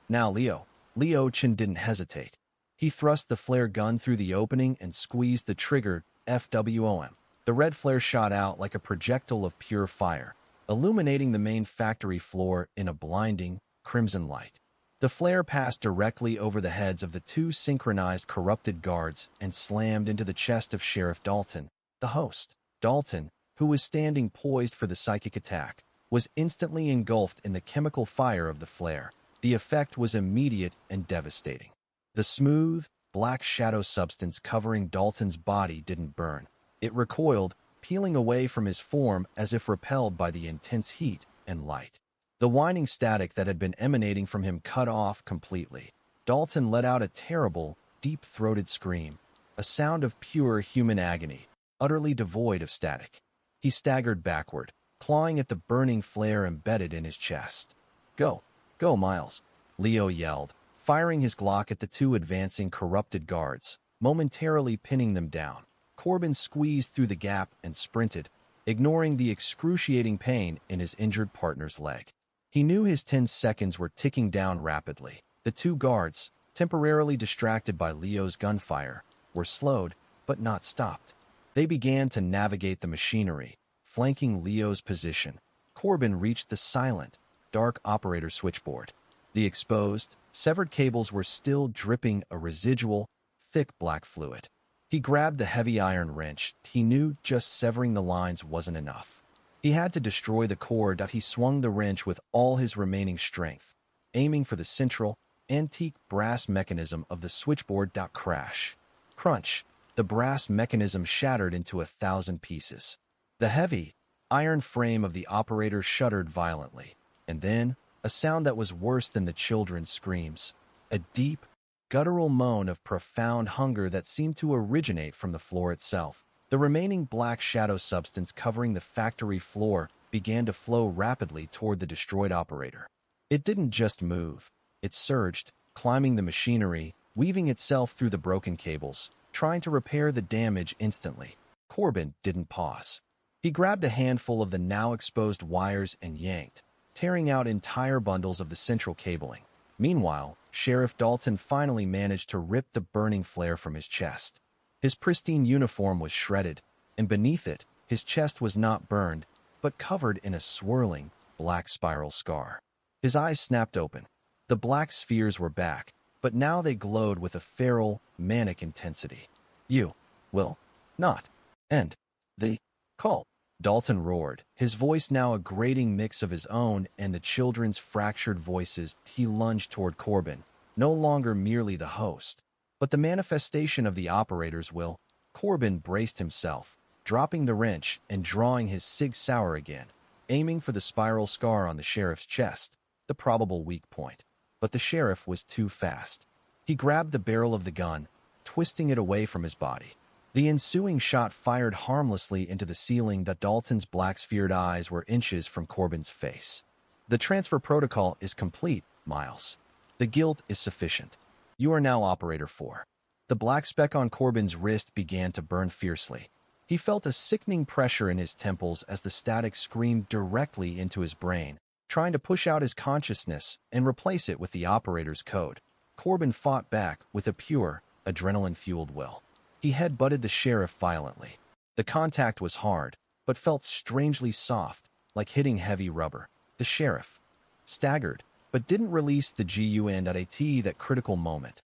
Now Chen didn't hesitate. He thrust the flare gun through the opening and squeezed the trigger, FWOM. The red flare shot out like a projectile of pure fire, illuminating the main factory floor in a blinding, crimson light. The flare passed directly over the heads of the two synchronized corrupted guards and slammed into the chest of Sheriff Dalton, the host. Dalton, who was standing poised for the psychic attack, was instantly engulfed in the chemical fire of the flare. The effect was immediate and devastating. The smooth, black shadow substance covering Dalton's body didn't burn. It recoiled, peeling away from his form as if repelled by the intense heat and light. The whining static that had been emanating from him cut off completely. Dalton let out a terrible, deep-throated scream, a sound of pure human agony, utterly devoid of static. He staggered backward, clawing at the burning flare embedded in his chest. Go, Miles, Leo yelled, firing his Glock at the two advancing corrupted guards, momentarily pinning them down. Corbin squeezed through the gap and sprinted, ignoring the excruciating pain in his injured partner's leg. He knew his 10 seconds were ticking down rapidly. The two guards, temporarily distracted by Leo's gunfire, were slowed, but not stopped. They began to navigate the machinery, flanking Leo's position. Corbin reached the silent, dark operator switchboard. The exposed, severed cables were still dripping a residual, thick black fluid. He grabbed the heavy iron wrench. He knew just severing the lines wasn't enough. He had to destroy the cord. He swung the wrench with all his remaining strength, aiming for the central, antique brass mechanism of the switchboard. Crash. Crunch. The brass mechanism shattered into 1,000 pieces. The heavy, iron frame of the operator shuddered violently, and then, a sound that was worse than the children's screams, a deep, guttural moan of profound hunger that seemed to originate from the floor itself. The remaining black shadow substance covering the factory floor began to flow rapidly toward the destroyed operator. It didn't just move. It surged, climbing the machinery, weaving itself through the broken cables, trying to repair the damage instantly. Corbin didn't pause. He grabbed a handful of the now exposed wires and yanked, tearing out entire bundles of the central cabling. Meanwhile, Sheriff Dalton finally managed to rip the burning flare from his chest. His pristine uniform was shredded, and beneath it, his chest was not burned, but covered in a swirling, black spiral scar. His eyes snapped open. The black spheres were back, but now they glowed with a feral, manic intensity. You will not end the call, Dalton roared, his voice now a grating mix of his own and the children's fractured voices. He lunged toward Corbin, no longer merely the host, but the manifestation of the operator's will. Corbin braced himself, dropping the wrench and drawing his Sig Sauer again, aiming for the spiral scar on the sheriff's chest, the probable weak point. But the sheriff was too fast. He grabbed the barrel of the gun, twisting it away from his body. The ensuing shot fired harmlessly into the ceiling. That Dalton's black-sphered eyes were inches from Corbin's face. The transfer protocol is complete, Miles. The guilt is sufficient. You are now Operator 4. The black speck on Corbin's wrist began to burn fiercely. He felt a sickening pressure in his temples as the static screamed directly into his brain, trying to push out his consciousness and replace it with the operator's code. Corbin fought back with a pure, adrenaline-fueled will. He head-butted the sheriff violently. The contact was hard, but felt strangely soft, like hitting heavy rubber. The sheriff staggered, but didn't release the gun at that critical moment.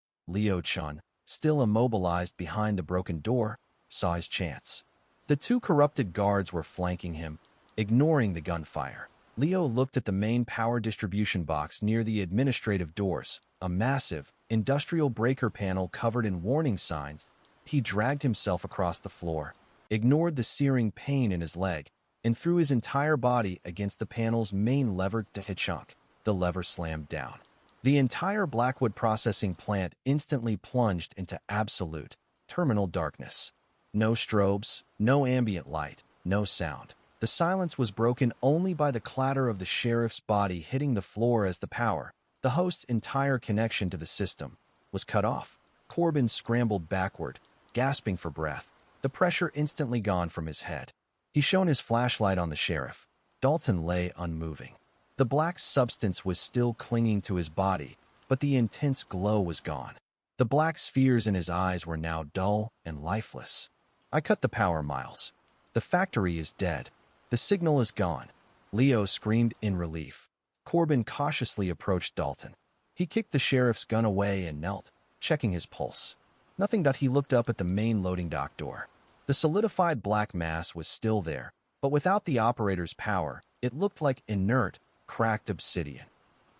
Chen, still immobilized behind the broken door, saw his chance. The two corrupted guards were flanking him, ignoring the gunfire. Leo looked at the main power distribution box near the administrative doors, a massive, industrial breaker panel covered in warning signs. He dragged himself across the floor, ignored the searing pain in his leg, and threw his entire body against the panel's main lever to hit chunk. The lever slammed down. The entire Blackwood Processing Plant instantly plunged into absolute, terminal darkness. No strobes, no ambient light, no sound. The silence was broken only by the clatter of the sheriff's body hitting the floor as the host's entire connection to the system, was cut off. Corbin scrambled backward, gasping for breath, the pressure instantly gone from his head. He shone his flashlight on the sheriff. Dalton lay unmoving. The black substance was still clinging to his body, but the intense glow was gone. The black spheres in his eyes were now dull and lifeless. I cut the power, Miles. The factory is dead. The signal is gone. Leo screamed in relief. Corbin cautiously approached Dalton. He kicked the sheriff's gun away and knelt, checking his pulse. Nothing. He looked up at the main loading dock door. The solidified black mass was still there, but without the operator's power, it looked like inert, cracked obsidian.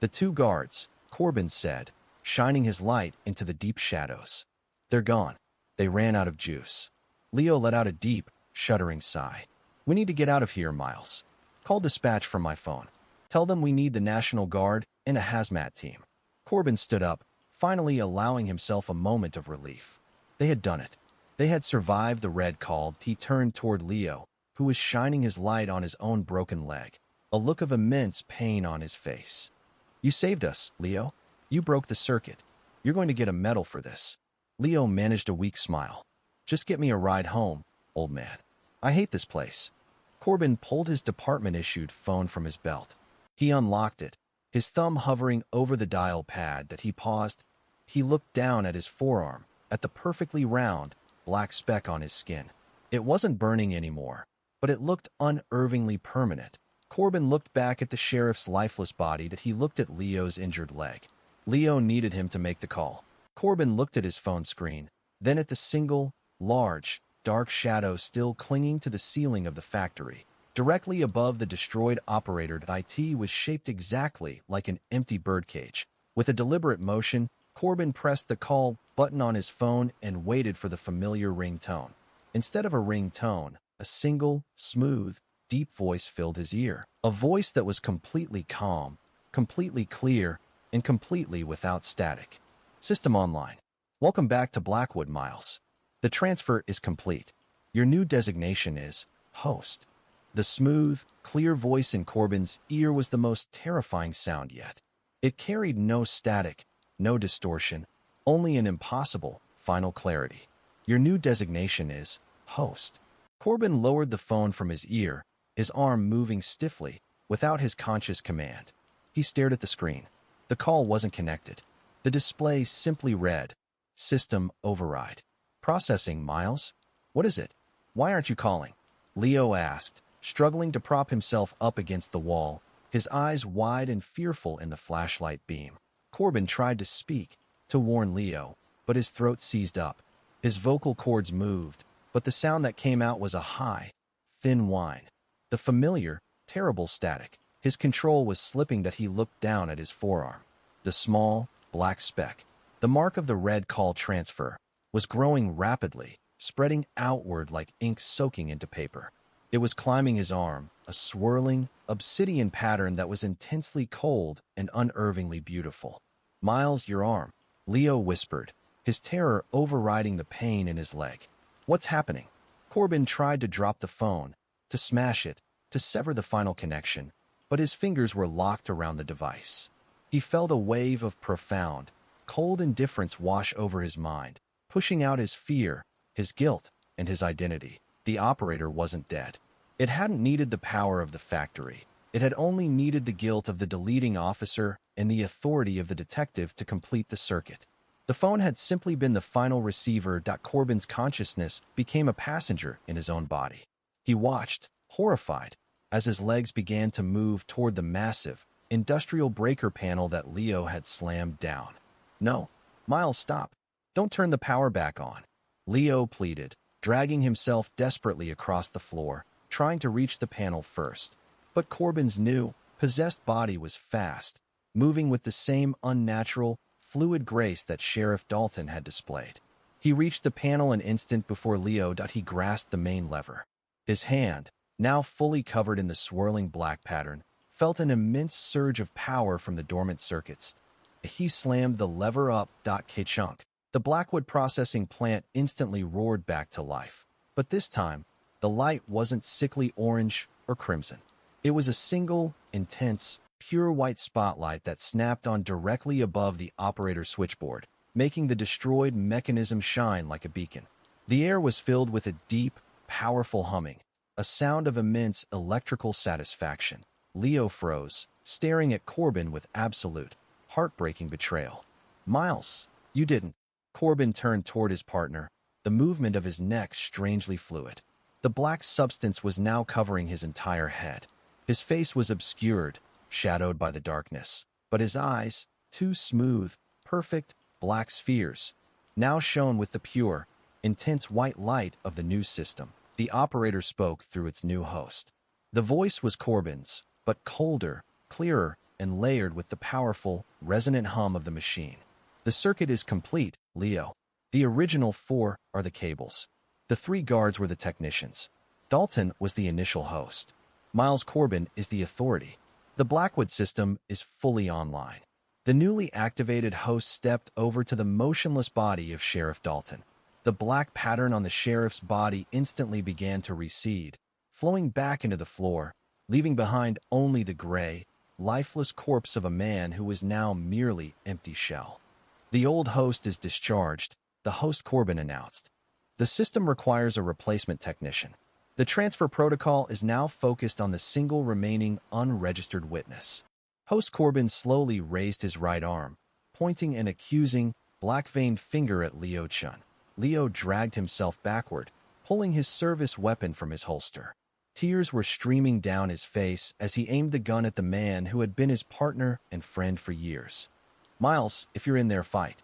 The two guards, Corbin said, shining his light into the deep shadows. They're gone. They ran out of juice. Leo let out a deep, shuddering sigh. We need to get out of here, Miles. Call dispatch from my phone. Tell them we need the National Guard and a hazmat team. Corbin stood up, finally allowing himself a moment of relief. They had done it. They had survived the red call. He turned toward Leo, who was shining his light on his own broken leg, a look of immense pain on his face. You saved us, Leo. You broke the circuit. You're going to get a medal for this. Leo managed a weak smile. Just get me a ride home, old man. I hate this place. Corbin pulled his department-issued phone from his belt. He unlocked it, his thumb hovering over the dial pad. He paused. He looked down at his forearm, at the perfectly round, black speck on his skin. It wasn't burning anymore, but it looked unervingly permanent. Corbin looked back at the sheriff's lifeless body. He looked at Leo's injured leg. Leo needed him to make the call. Corbin looked at his phone screen, then at the single, large, dark shadow still clinging to the ceiling of the factory. Directly above the destroyed operator, IT was shaped exactly like an empty birdcage. With a deliberate motion, Corbin pressed the call button on his phone and waited for the familiar ringtone. Instead of a ringtone, a single, smooth, deep voice filled his ear. A voice that was completely calm, completely clear, and completely without static. System online. Welcome back to Blackwood, Miles. The transfer is complete. Your new designation is host. The smooth, clear voice in Corbin's ear was the most terrifying sound yet. It carried no static, no distortion, only an impossible, final clarity. Your new designation is host. Corbin lowered the phone from his ear, his arm moving stiffly, without his conscious command. He stared at the screen. The call wasn't connected. The display simply read, System override. Processing, Miles? What is it? Why aren't you calling? Leo asked, struggling to prop himself up against the wall, his eyes wide and fearful in the flashlight beam. Corbin tried to speak, to warn Leo, but his throat seized up. His vocal cords moved, but the sound that came out was a high, thin whine. The familiar, terrible static. His control was slipping. He looked down at his forearm. The small, black speck, the mark of the red call transfer, was growing rapidly, spreading outward like ink soaking into paper. It was climbing his arm, a swirling, obsidian pattern that was intensely cold and unervingly beautiful. Miles, your arm, Leo whispered, his terror overriding the pain in his leg. What's happening? Corbin tried to drop the phone, to smash it, to sever the final connection, but his fingers were locked around the device. He felt a wave of profound, cold indifference wash over his mind, pushing out his fear, his guilt, and his identity. The operator wasn't dead. It hadn't needed the power of the factory. It had only needed the guilt of the deleting officer and the authority of the detective to complete the circuit. The phone had simply been the final receiver. Corbin's consciousness became a passenger in his own body. He watched, horrified, as his legs began to move toward the massive, industrial breaker panel that Leo had slammed down. "No, Miles, stop. Don't turn the power back on," Leo pleaded, dragging himself desperately across the floor, trying to reach the panel first. But Corbin's new, possessed body was fast, moving with the same unnatural, fluid grace that Sheriff Dalton had displayed. He reached the panel an instant before Leo. He grasped the main lever. His hand, now fully covered in the swirling black pattern, felt an immense surge of power from the dormant circuits. He slammed the lever up. K-chunk. The Blackwood Processing Plant instantly roared back to life. But this time, the light wasn't sickly orange or crimson. It was a single, intense, pure white spotlight that snapped on directly above the operator's switchboard, making the destroyed mechanism shine like a beacon. The air was filled with a deep, powerful humming, a sound of immense electrical satisfaction. Leo froze, staring at Corbin with absolute, heartbreaking betrayal. "Miles, you didn't." Corbin turned toward his partner, the movement of his neck strangely fluid. The black substance was now covering his entire head. His face was obscured, shadowed by the darkness, but his eyes, two smooth, perfect, black spheres, now shone with the pure, intense white light of the new system. The operator spoke through its new host. The voice was Corbin's, but colder, clearer, and layered with the powerful, resonant hum of the machine. "The circuit is complete, Leo. The original 4 are the cables. The 3 guards were the technicians. Dalton was the initial host. Miles Corbin is the authority. The Blackwood system is fully online." The newly activated host stepped over to the motionless body of Sheriff Dalton. The black pattern on the sheriff's body instantly began to recede, flowing back into the floor, leaving behind only the gray, lifeless corpse of a man who was now merely empty shell. "The old host is discharged," the host Corbin announced. "The system requires a replacement technician. The transfer protocol is now focused on the single remaining unregistered witness." Host Corbin slowly raised his right arm, pointing an accusing, black-veined finger at Leo Chen. Leo dragged himself backward, pulling his service weapon from his holster. Tears were streaming down his face as he aimed the gun at the man who had been his partner and friend for years. "Miles, if you're in there, fight.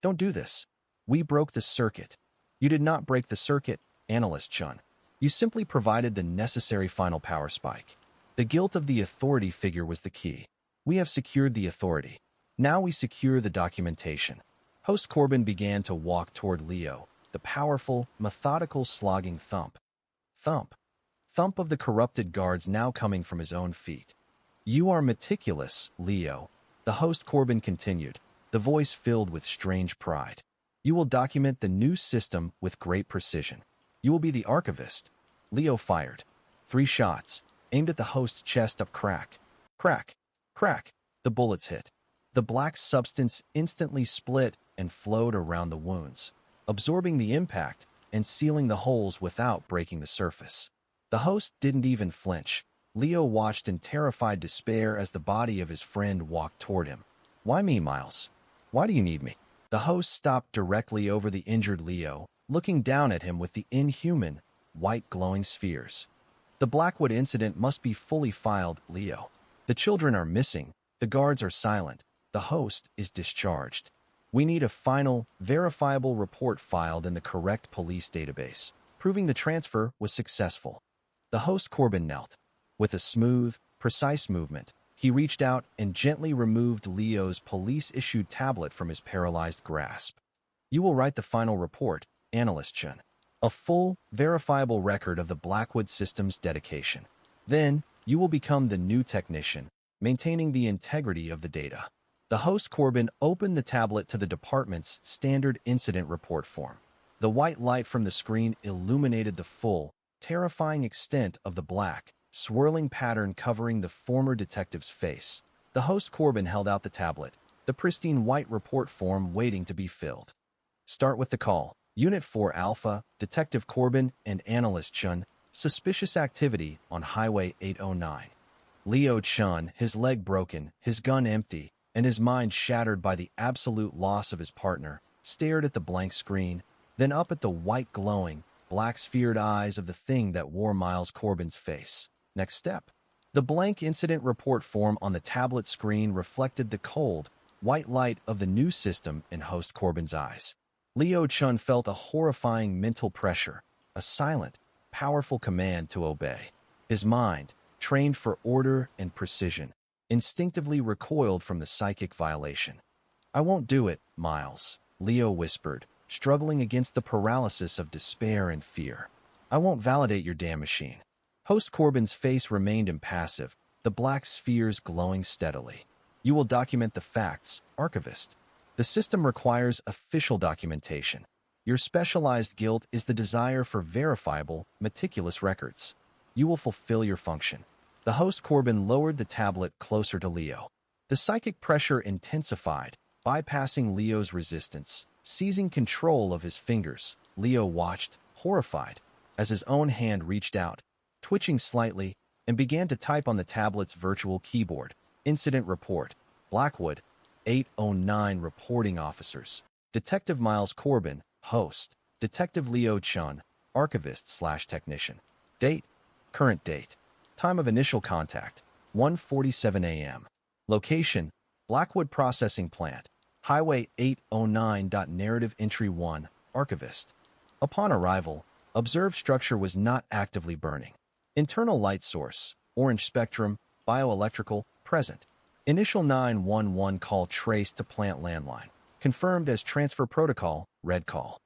Don't do this. We broke the circuit." "You did not break the circuit, Analyst Chen. You simply provided the necessary final power spike." The guilt of the authority figure was the key. "We have secured the authority. Now we secure the documentation." Host Corbin began to walk toward Leo, the powerful, methodical slogging thump. Thump. Thump of the corrupted guards now coming from his own feet. "You are meticulous, Leo," the host Corbin continued, the voice filled with strange pride. "You will document the new system with great precision. You will be the archivist." Leo fired. 3 shots, aimed at the host's chest. Up crack. Crack. Crack. The bullets hit. The black substance instantly split and flowed around the wounds, absorbing the impact and sealing the holes without breaking the surface. The host didn't even flinch. Leo watched in terrified despair as the body of his friend walked toward him. "Why me, Miles? Why do you need me?" The host stopped directly over the injured Leo, looking down at him with the inhuman, white glowing spheres. "The Blackwood incident must be fully filed, Leo. The children are missing, the guards are silent, the host is discharged. We need a final, verifiable report filed in the correct police database, proving the transfer was successful." The host Corbin knelt. With a smooth, precise movement, he reached out and gently removed Leo's police-issued tablet from his paralyzed grasp. "You will write the final report, Analyst Chen. A full, verifiable record of the Blackwood system's dedication. Then, you will become the new technician, maintaining the integrity of the data." The host Corbin opened the tablet to the department's standard incident report form. The white light from the screen illuminated the full, terrifying extent of the black, swirling pattern covering the former detective's face. The host Corbin held out the tablet, the pristine white report form waiting to be filled. "Start with the call," Unit 4 Alpha, Detective Corbin and Analyst Chen, suspicious activity on Highway 809. Leo Chen, his leg broken, his gun empty, and his mind shattered by the absolute loss of his partner, stared at the blank screen, then up at the white glowing, black-sphered eyes of the thing that wore Miles Corbin's face. Next step. The blank incident report form on the tablet screen reflected the cold, white light of the new system in host Corbin's eyes. Leo Chen felt a horrifying mental pressure, a silent, powerful command to obey. His mind, trained for order and precision, instinctively recoiled from the psychic violation. "I won't do it, Miles," Leo whispered, struggling against the paralysis of despair and fear. "I won't validate your damn machine." Host Corbin's face remained impassive, the black spheres glowing steadily. "You will document the facts, Archivist. The system requires official documentation. Your specialized guilt is the desire for verifiable, meticulous records. You will fulfill your function." The host Corbin lowered the tablet closer to Leo. The psychic pressure intensified, bypassing Leo's resistance, seizing control of his fingers. Leo watched, horrified, as his own hand reached out, twitching slightly, and began to type on the tablet's virtual keyboard. Incident report. Blackwood, 809 reporting officers. Detective Miles Corbin, host. Detective Leo Chen, archivist/technician. Date. Current date. Time of initial contact, 1:47 a.m. Location, Blackwood Processing Plant, Highway 809. Narrative Entry 1, Archivist. Upon arrival, observed structure was not actively burning. Internal light source, orange spectrum, bioelectrical, present. Initial 911 call traced to plant landline. Confirmed as transfer protocol, red call.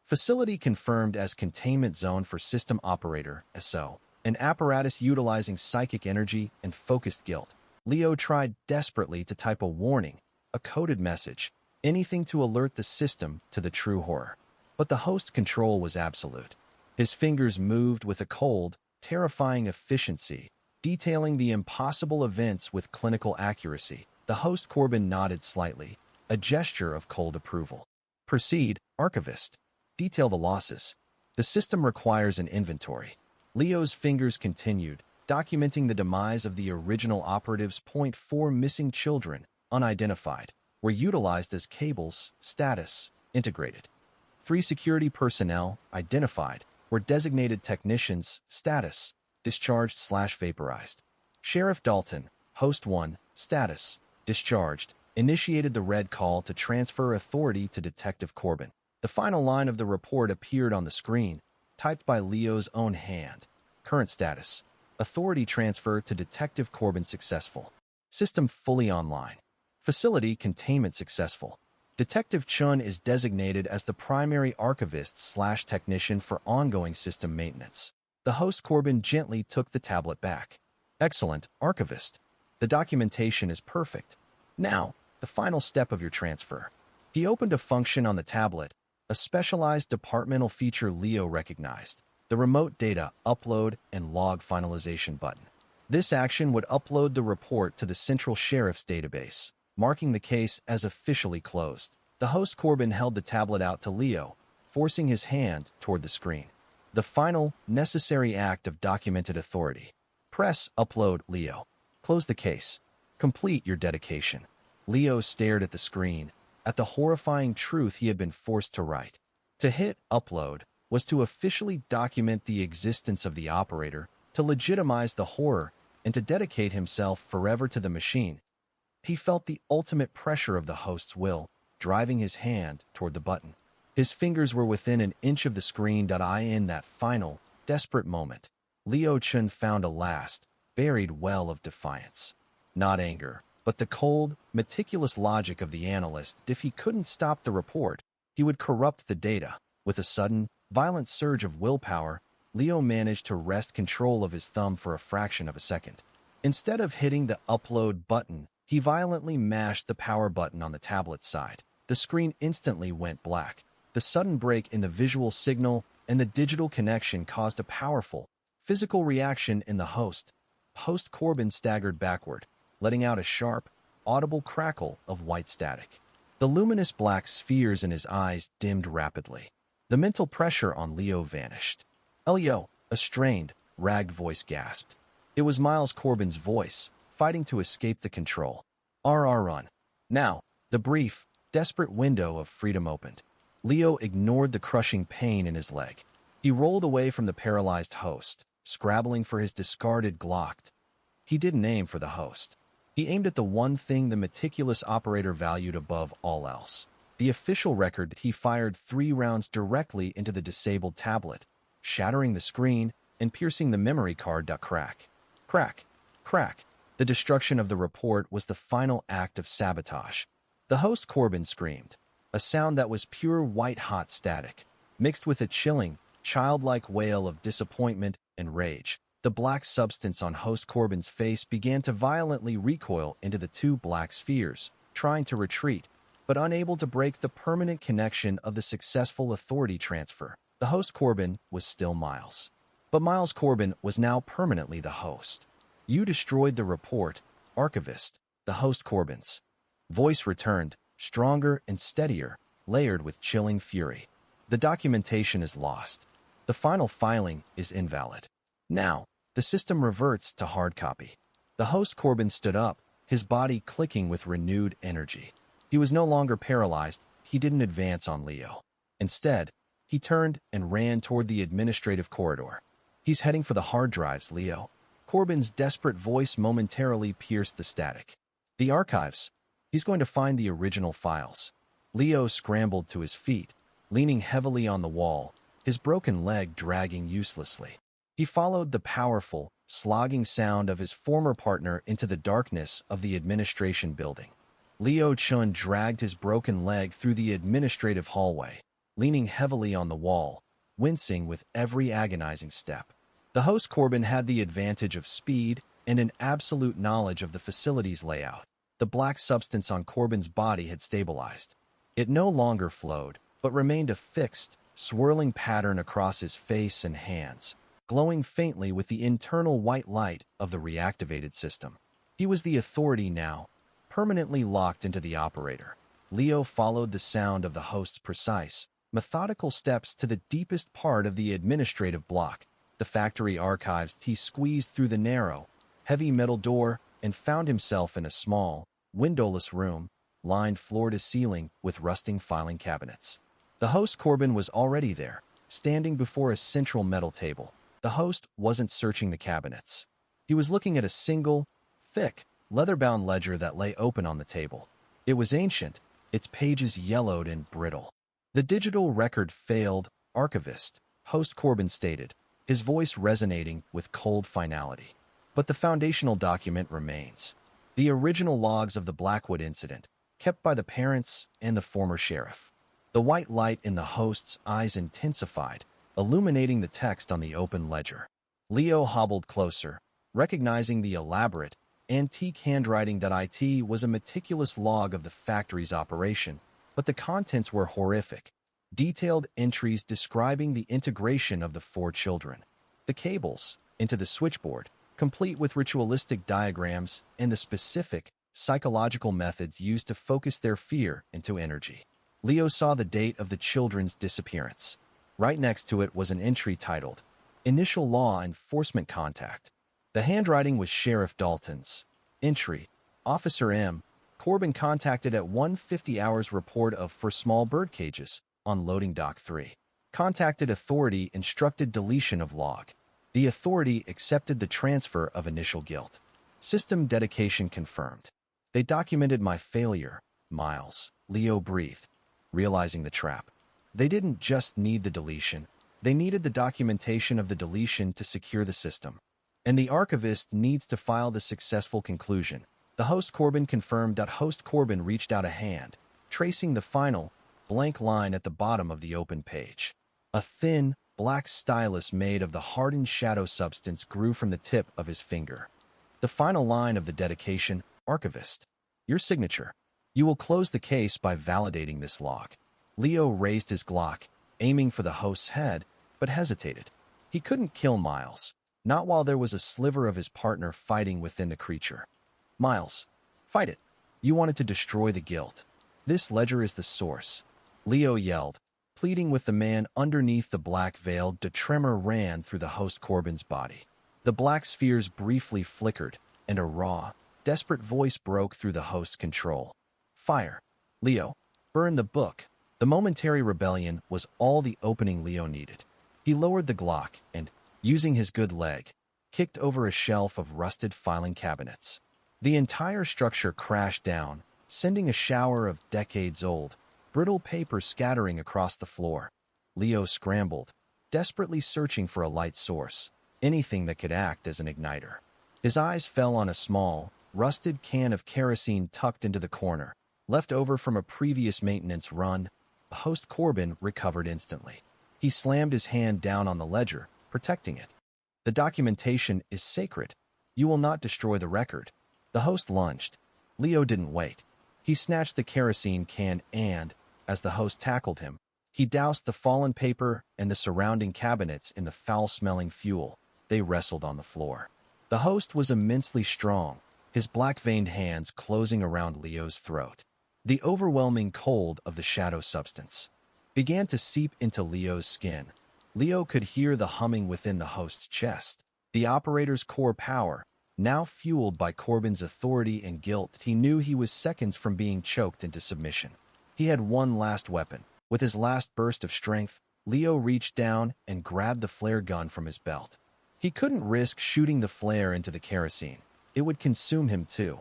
Facility confirmed as containment zone for system operator, SO. An apparatus utilizing psychic energy and focused guilt. Leo tried desperately to type a warning, a coded message, anything to alert the system to the true horror. But the host's control was absolute. His fingers moved with a cold, terrifying efficiency, detailing the impossible events with clinical accuracy. The host Corbin nodded slightly, a gesture of cold approval. "Proceed, Archivist. Detail the losses. The system requires an inventory." Leo's fingers continued, documenting the demise of the original operatives. 4 missing children, unidentified, were utilized as cables, status, integrated. 3 security personnel, identified, were designated technicians, status, discharged/vaporized. Sheriff Dalton, host 1, status, discharged, initiated the red call to transfer authority to Detective Corbin. The final line of the report appeared on the screen, typed by Leo's own hand. Current status. Authority transfer to Detective Corbin successful. System fully online. Facility containment successful. Detective Chen is designated as the primary archivist/technician for ongoing system maintenance. The host Corbin gently took the tablet back. "Excellent, Archivist. The documentation is perfect. Now, the final step of your transfer." He opened a function on the tablet, a specialized departmental feature Leo recognized, the remote data upload and log finalization button. This action would upload the report to the central sheriff's database, marking the case as officially closed. The host Corbin held the tablet out to Leo, forcing his hand toward the screen. The final, necessary act of documented authority. "Press upload, Leo. Close the case. Complete your dedication." Leo stared at the screen, at the horrifying truth he had been forced to write. To hit upload was to officially document the existence of the operator, to legitimize the horror, and to dedicate himself forever to the machine. He felt the ultimate pressure of the host's will, driving his hand toward the button. His fingers were within an inch of the screen. In that final, desperate moment, Leo Chen found a last, buried well of defiance. Not anger, but the cold, meticulous logic of the analyst. If he couldn't stop the report, he would corrupt the data. With a sudden, violent surge of willpower, Leo managed to wrest control of his thumb for a fraction of a second. Instead of hitting the upload button, he violently mashed the power button on the tablet's side. The screen instantly went black. The sudden break in the visual signal and the digital connection caused a powerful, physical reaction in the host. Host Corbin staggered backward, letting out a sharp, audible crackle of white static. The luminous black spheres in his eyes dimmed rapidly. The mental pressure on Leo vanished. "Leo," a strained, ragged voice gasped. It was Miles Corbin's voice, fighting to escape the control. Run. Now, the brief, desperate window of freedom opened. Leo ignored the crushing pain in his leg. He rolled away from the paralyzed host, scrabbling for his discarded Glock. He didn't aim for the host. He aimed at the one thing the meticulous operator valued above all else. The official record, he fired 3 rounds directly into the disabled tablet, shattering the screen and piercing the memory card. Crack. Crack. Crack. The destruction of the report was the final act of sabotage. The host Corbin screamed, a sound that was pure white-hot static, mixed with a chilling, childlike wail of disappointment and rage. The black substance on host Corbin's face began to violently recoil into the 2 black spheres, trying to retreat, but unable to break the permanent connection of the successful authority transfer. The host Corbin was still Miles. But Miles Corbin was now permanently the host. "You destroyed the report, archivist," the host Corbin's voice returned, stronger and steadier, layered with chilling fury. "The documentation is lost. The final filing is invalid. Now, the system reverts to hard copy." The host Corbin stood up, his body clicking with renewed energy. He was no longer paralyzed. He didn't advance on Leo. Instead, he turned and ran toward the administrative corridor. "He's heading for the hard drives, Leo." Corbin's desperate voice momentarily pierced the static. "The archives. He's going to find the original files." Leo scrambled to his feet, leaning heavily on the wall, his broken leg dragging uselessly. He followed the powerful, slogging sound of his former partner into the darkness of the administration building. Chen dragged his broken leg through the administrative hallway, leaning heavily on the wall, wincing with every agonizing step. The host Corbin had the advantage of speed and an absolute knowledge of the facility's layout. The black substance on Corbin's body had stabilized. It no longer flowed, but remained a fixed, swirling pattern across his face and hands, glowing faintly with the internal white light of the reactivated system. He was the authority now, permanently locked into the operator. Leo followed the sound of the host's precise, methodical steps to the deepest part of the administrative block, the factory archives. He squeezed through the narrow, heavy metal door and found himself in a small, windowless room, lined floor to ceiling with rusting filing cabinets. The host Corbin was already there, standing before a central metal table. The host wasn't searching the cabinets. He was looking at a single, thick, leather-bound ledger that lay open on the table. It was ancient, its pages yellowed and brittle. "The digital record failed, archivist," host Corbin stated, his voice resonating with cold finality. "But the foundational document remains. The original logs of the Blackwood incident, kept by the parents and the former sheriff." The white light in the host's eyes intensified, illuminating the text on the open ledger. Leo hobbled closer, recognizing the elaborate, antique handwriting. It was a meticulous log of the factory's operation, but the contents were horrific. Detailed entries describing the integration of the 4 children, the cables, into the switchboard, complete with ritualistic diagrams and the specific, psychological methods used to focus their fear into energy. Leo saw the date of the children's disappearance. Right next to it was an entry titled, "Initial Law Enforcement Contact." The handwriting was Sheriff Dalton's. Entry, "Officer M. Corbin contacted at 1:50 hours report of for small bird cages on loading dock 3. Contacted authority instructed deletion of log. The authority accepted the transfer of initial guilt. System dedication confirmed. They documented my failure, Miles," Leo breathed, realizing the trap. They didn't just need the deletion. They needed the documentation of the deletion to secure the system. And the archivist needs to file the successful conclusion. The host Corbin confirmed. Host Corbin reached out a hand, tracing the final, blank line at the bottom of the open page. A thin, black stylus made of the hardened shadow substance grew from the tip of his finger. The final line of the dedication, "Archivist. Your signature. You will close the case by validating this log." Leo raised his Glock, aiming for the host's head, but hesitated. He couldn't kill Miles, not while there was a sliver of his partner fighting within the creature. "Miles, fight it. You wanted to destroy the guilt. This ledger is the source." Leo yelled, pleading with the man underneath the black veil. The tremor ran through the host Corbin's body. The black spheres briefly flickered, and a raw, desperate voice broke through the host's control. Fire. Leo. Burn the book. The momentary rebellion was all the opening Leo needed. He lowered the Glock and, using his good leg, kicked over a shelf of rusted filing cabinets. The entire structure crashed down, sending a shower of decades-old, brittle paper scattering across the floor. Leo scrambled, desperately searching for a light source, anything that could act as an igniter. His eyes fell on a small, rusted can of kerosene tucked into the corner, left over from a previous maintenance run. Host Corbin recovered instantly. He slammed his hand down on the ledger, protecting it. The documentation is sacred. You will not destroy the record. The host lunged. Leo didn't wait. He snatched the kerosene can and, as the host tackled him, he doused the fallen paper and the surrounding cabinets in the foul-smelling fuel. They wrestled on the floor. The host was immensely strong, his black-veined hands closing around Leo's throat. The overwhelming cold of the shadow substance began to seep into Leo's skin. Leo could hear the humming within the host's chest. The operator's core power, now fueled by Corbin's authority and guilt, he knew he was seconds from being choked into submission. He had one last weapon. With his last burst of strength, Leo reached down and grabbed the flare gun from his belt. He couldn't risk shooting the flare into the kerosene. It would consume him too.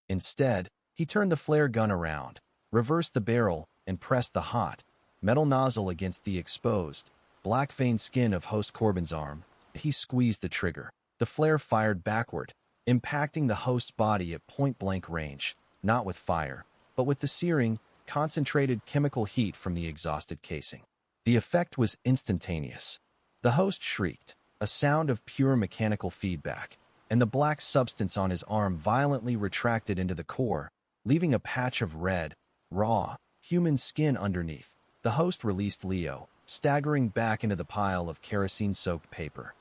Instead, he turned the flare gun around, reversed the barrel, and pressed the hot, metal nozzle against the exposed, black-veined skin of host Corbin's arm. He squeezed the trigger. The flare fired backward, impacting the host's body at point-blank range, not with fire, but with the searing, concentrated chemical heat from the exhausted casing. The effect was instantaneous. The host shrieked, a sound of pure mechanical feedback, and the black substance on his arm violently retracted into the core, leaving a patch of red, raw, human skin underneath. The host released Leo, staggering back into the pile of kerosene-soaked paper.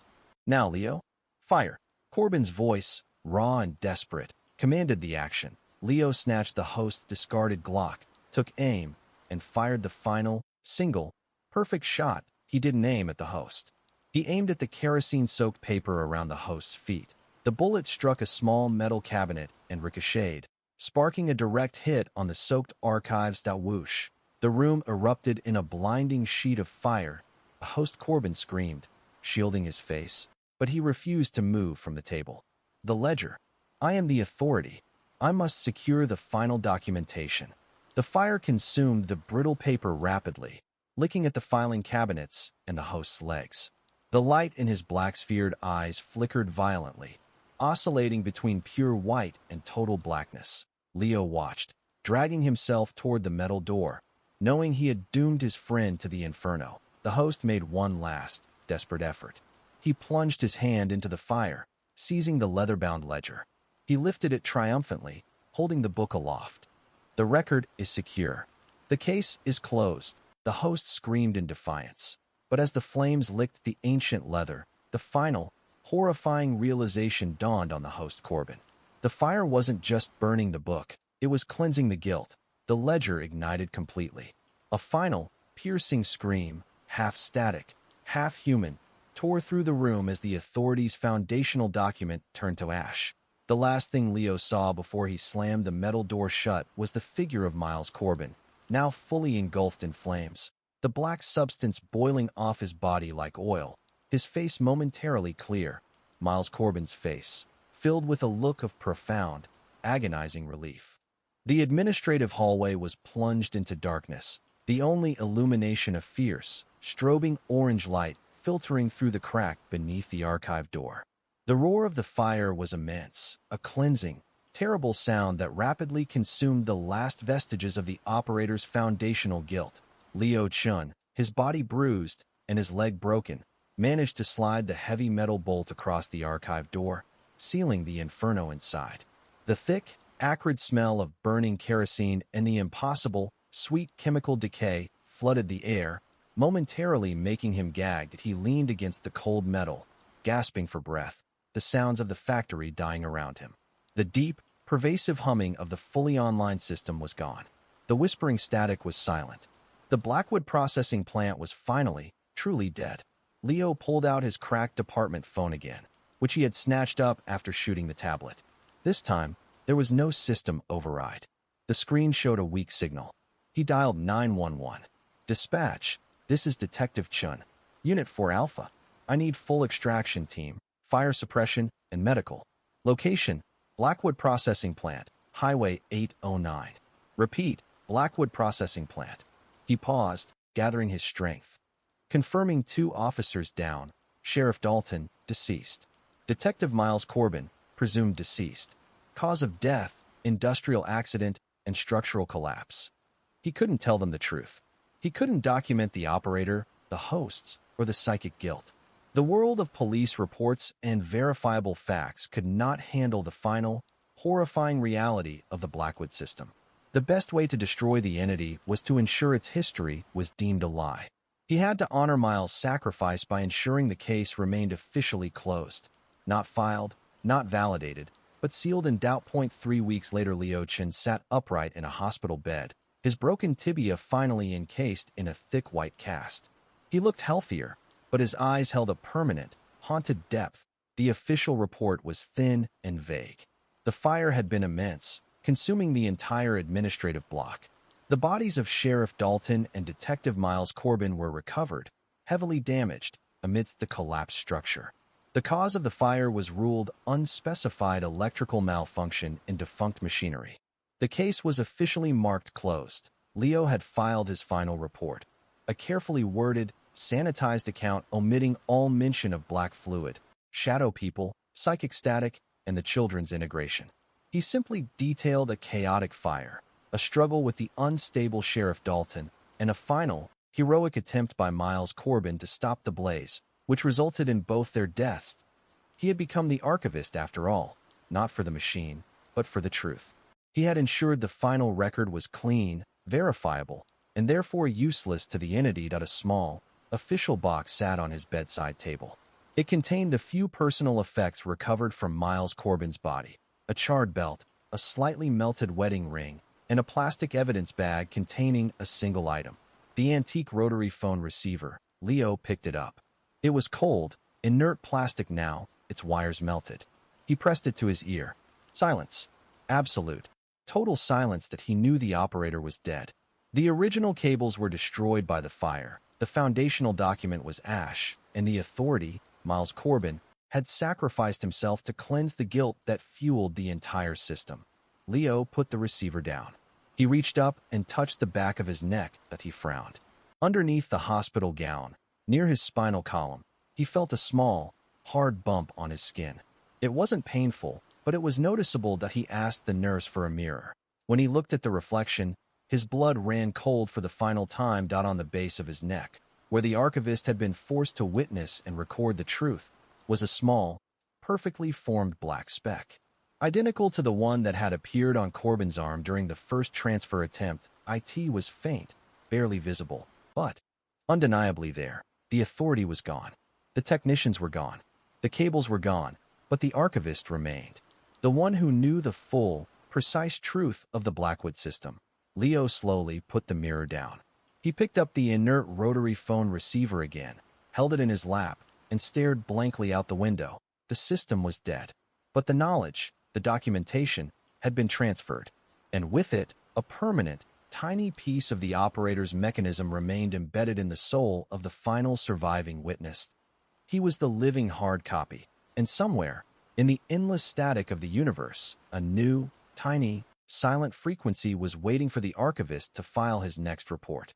Now, Leo, fire. Corbin's voice, raw and desperate, commanded the action. Leo snatched the host's discarded Glock, took aim, and fired the final, single, perfect shot. He didn't aim at the host. He aimed at the kerosene-soaked paper around the host's feet. The bullet struck a small metal cabinet and ricocheted, sparking a direct hit on the soaked archives. Whoosh. The room erupted in a blinding sheet of fire. Host Corbin screamed, shielding his face, but he refused to move from the table. The ledger. I am the authority. I must secure the final documentation. The fire consumed the brittle paper rapidly, licking at the filing cabinets and the host's legs. The light in his black-sphered eyes flickered violently, oscillating between pure white and total blackness. Leo watched, dragging himself toward the metal door, knowing he had doomed his friend to the inferno. The host made one last, desperate effort. He plunged his hand into the fire, seizing the leather-bound ledger. He lifted it triumphantly, holding the book aloft. The record is secure. The case is closed. The host screamed in defiance. But as the flames licked the ancient leather, the final, horrifying realization dawned on the host Corbin. The fire wasn't just burning the book, it was cleansing the guilt. The ledger ignited completely. A final, piercing scream, half static, half human, tore through the room as the authorities' foundational document turned to ash. The last thing Leo saw before he slammed the metal door shut was the figure of Miles Corbin, now fully engulfed in flames, the black substance boiling off his body like oil, his face momentarily clear. Miles Corbin's face, filled with a look of profound, agonizing relief. The administrative hallway was plunged into darkness, the only illumination a fierce, strobing orange light filtering through the crack beneath the archive door. The roar of the fire was immense, a cleansing, terrible sound that rapidly consumed the last vestiges of the operator's foundational guilt. Leo Chen, his body bruised and his leg broken, managed to slide the heavy metal bolt across the archive door, sealing the inferno inside. The thick, acrid smell of burning kerosene and the impossible, sweet chemical decay flooded the air, momentarily making him gagged. He leaned against the cold metal, gasping for breath, the sounds of the factory dying around him. The deep, pervasive humming of the fully online system was gone. The whispering static was silent. The Blackwood Processing Plant was finally, truly dead. Leo pulled out his cracked department phone again, which he had snatched up after shooting the tablet. This time, there was no system override. The screen showed a weak signal. He dialed 911. Dispatch, this is Detective Chen. Unit 4 Alpha. I need full extraction team, fire suppression, and medical. Location, Blackwood Processing Plant, Highway 809. Repeat, Blackwood Processing Plant. He paused, gathering his strength. Confirming 2 officers down. Sheriff Dalton, deceased. Detective Miles Corbin, presumed deceased. Cause of death, industrial accident, and structural collapse. He couldn't tell them the truth. He couldn't document the operator, the hosts, or the psychic guilt. The world of police reports and verifiable facts could not handle the final, horrifying reality of the Blackwood system. The best way to destroy the entity was to ensure its history was deemed a lie. He had to honor Miles' sacrifice by ensuring the case remained officially closed. Not filed, not validated, but sealed in doubt. 3 weeks later, Leo Chen sat upright in a hospital bed, his broken tibia finally encased in a thick white cast. He looked healthier, but his eyes held a permanent, haunted depth. The official report was thin and vague. The fire had been immense, consuming the entire administrative block. The bodies of Sheriff Dalton and Detective Miles Corbin were recovered, heavily damaged, amidst the collapsed structure. The cause of the fire was ruled unspecified electrical malfunction in defunct machinery. The case was officially marked closed. Leo had filed his final report. A carefully worded, sanitized account omitting all mention of black fluid, shadow people, psychic static, and the children's integration. He simply detailed a chaotic fire, a struggle with the unstable Sheriff Dalton, and a final, heroic attempt by Miles Corbin to stop the blaze, which resulted in both their deaths. He had become the archivist after all, not for the machine, but for the truth. He had ensured the final record was clean, verifiable, and therefore useless to the entity. A small, official box sat on his bedside table. It contained the few personal effects recovered from Miles Corbin's body: a charred belt, a slightly melted wedding ring, and a plastic evidence bag containing a single item: the antique rotary phone receiver. Leo picked it up. It was cold, inert plastic now, its wires melted. He pressed it to his ear. Silence. Absolute, total silence. That he knew the operator was dead. The original cables were destroyed by the fire, the foundational document was ash, and the authority, Miles Corbin, had sacrificed himself to cleanse the guilt that fueled the entire system. Leo put the receiver down. He reached up and touched the back of his neck, but he frowned. Underneath the hospital gown, near his spinal column, he felt a small, hard bump on his skin. It wasn't painful, but it was noticeable. That he asked the nurse for a mirror. When he looked at the reflection, his blood ran cold for the final time. On the base of his neck, where the archivist had been forced to witness and record the truth, was a small, perfectly formed black speck. Identical to the one that had appeared on Corbin's arm during the first transfer attempt. It was faint, barely visible, but undeniably there. The authority was gone. The technicians were gone. The cables were gone, but the archivist remained. The one who knew the full, precise truth of the Blackwood system. Leo slowly put the mirror down. He picked up the inert rotary phone receiver again, held it in his lap, and stared blankly out the window. The system was dead. But the knowledge, the documentation, had been transferred. And with it, a permanent, tiny piece of the operator's mechanism remained embedded in the soul of the final surviving witness. He was the living hard copy, and somewhere, in the endless static of the universe, a new, tiny, silent frequency was waiting for the archivist to file his next report.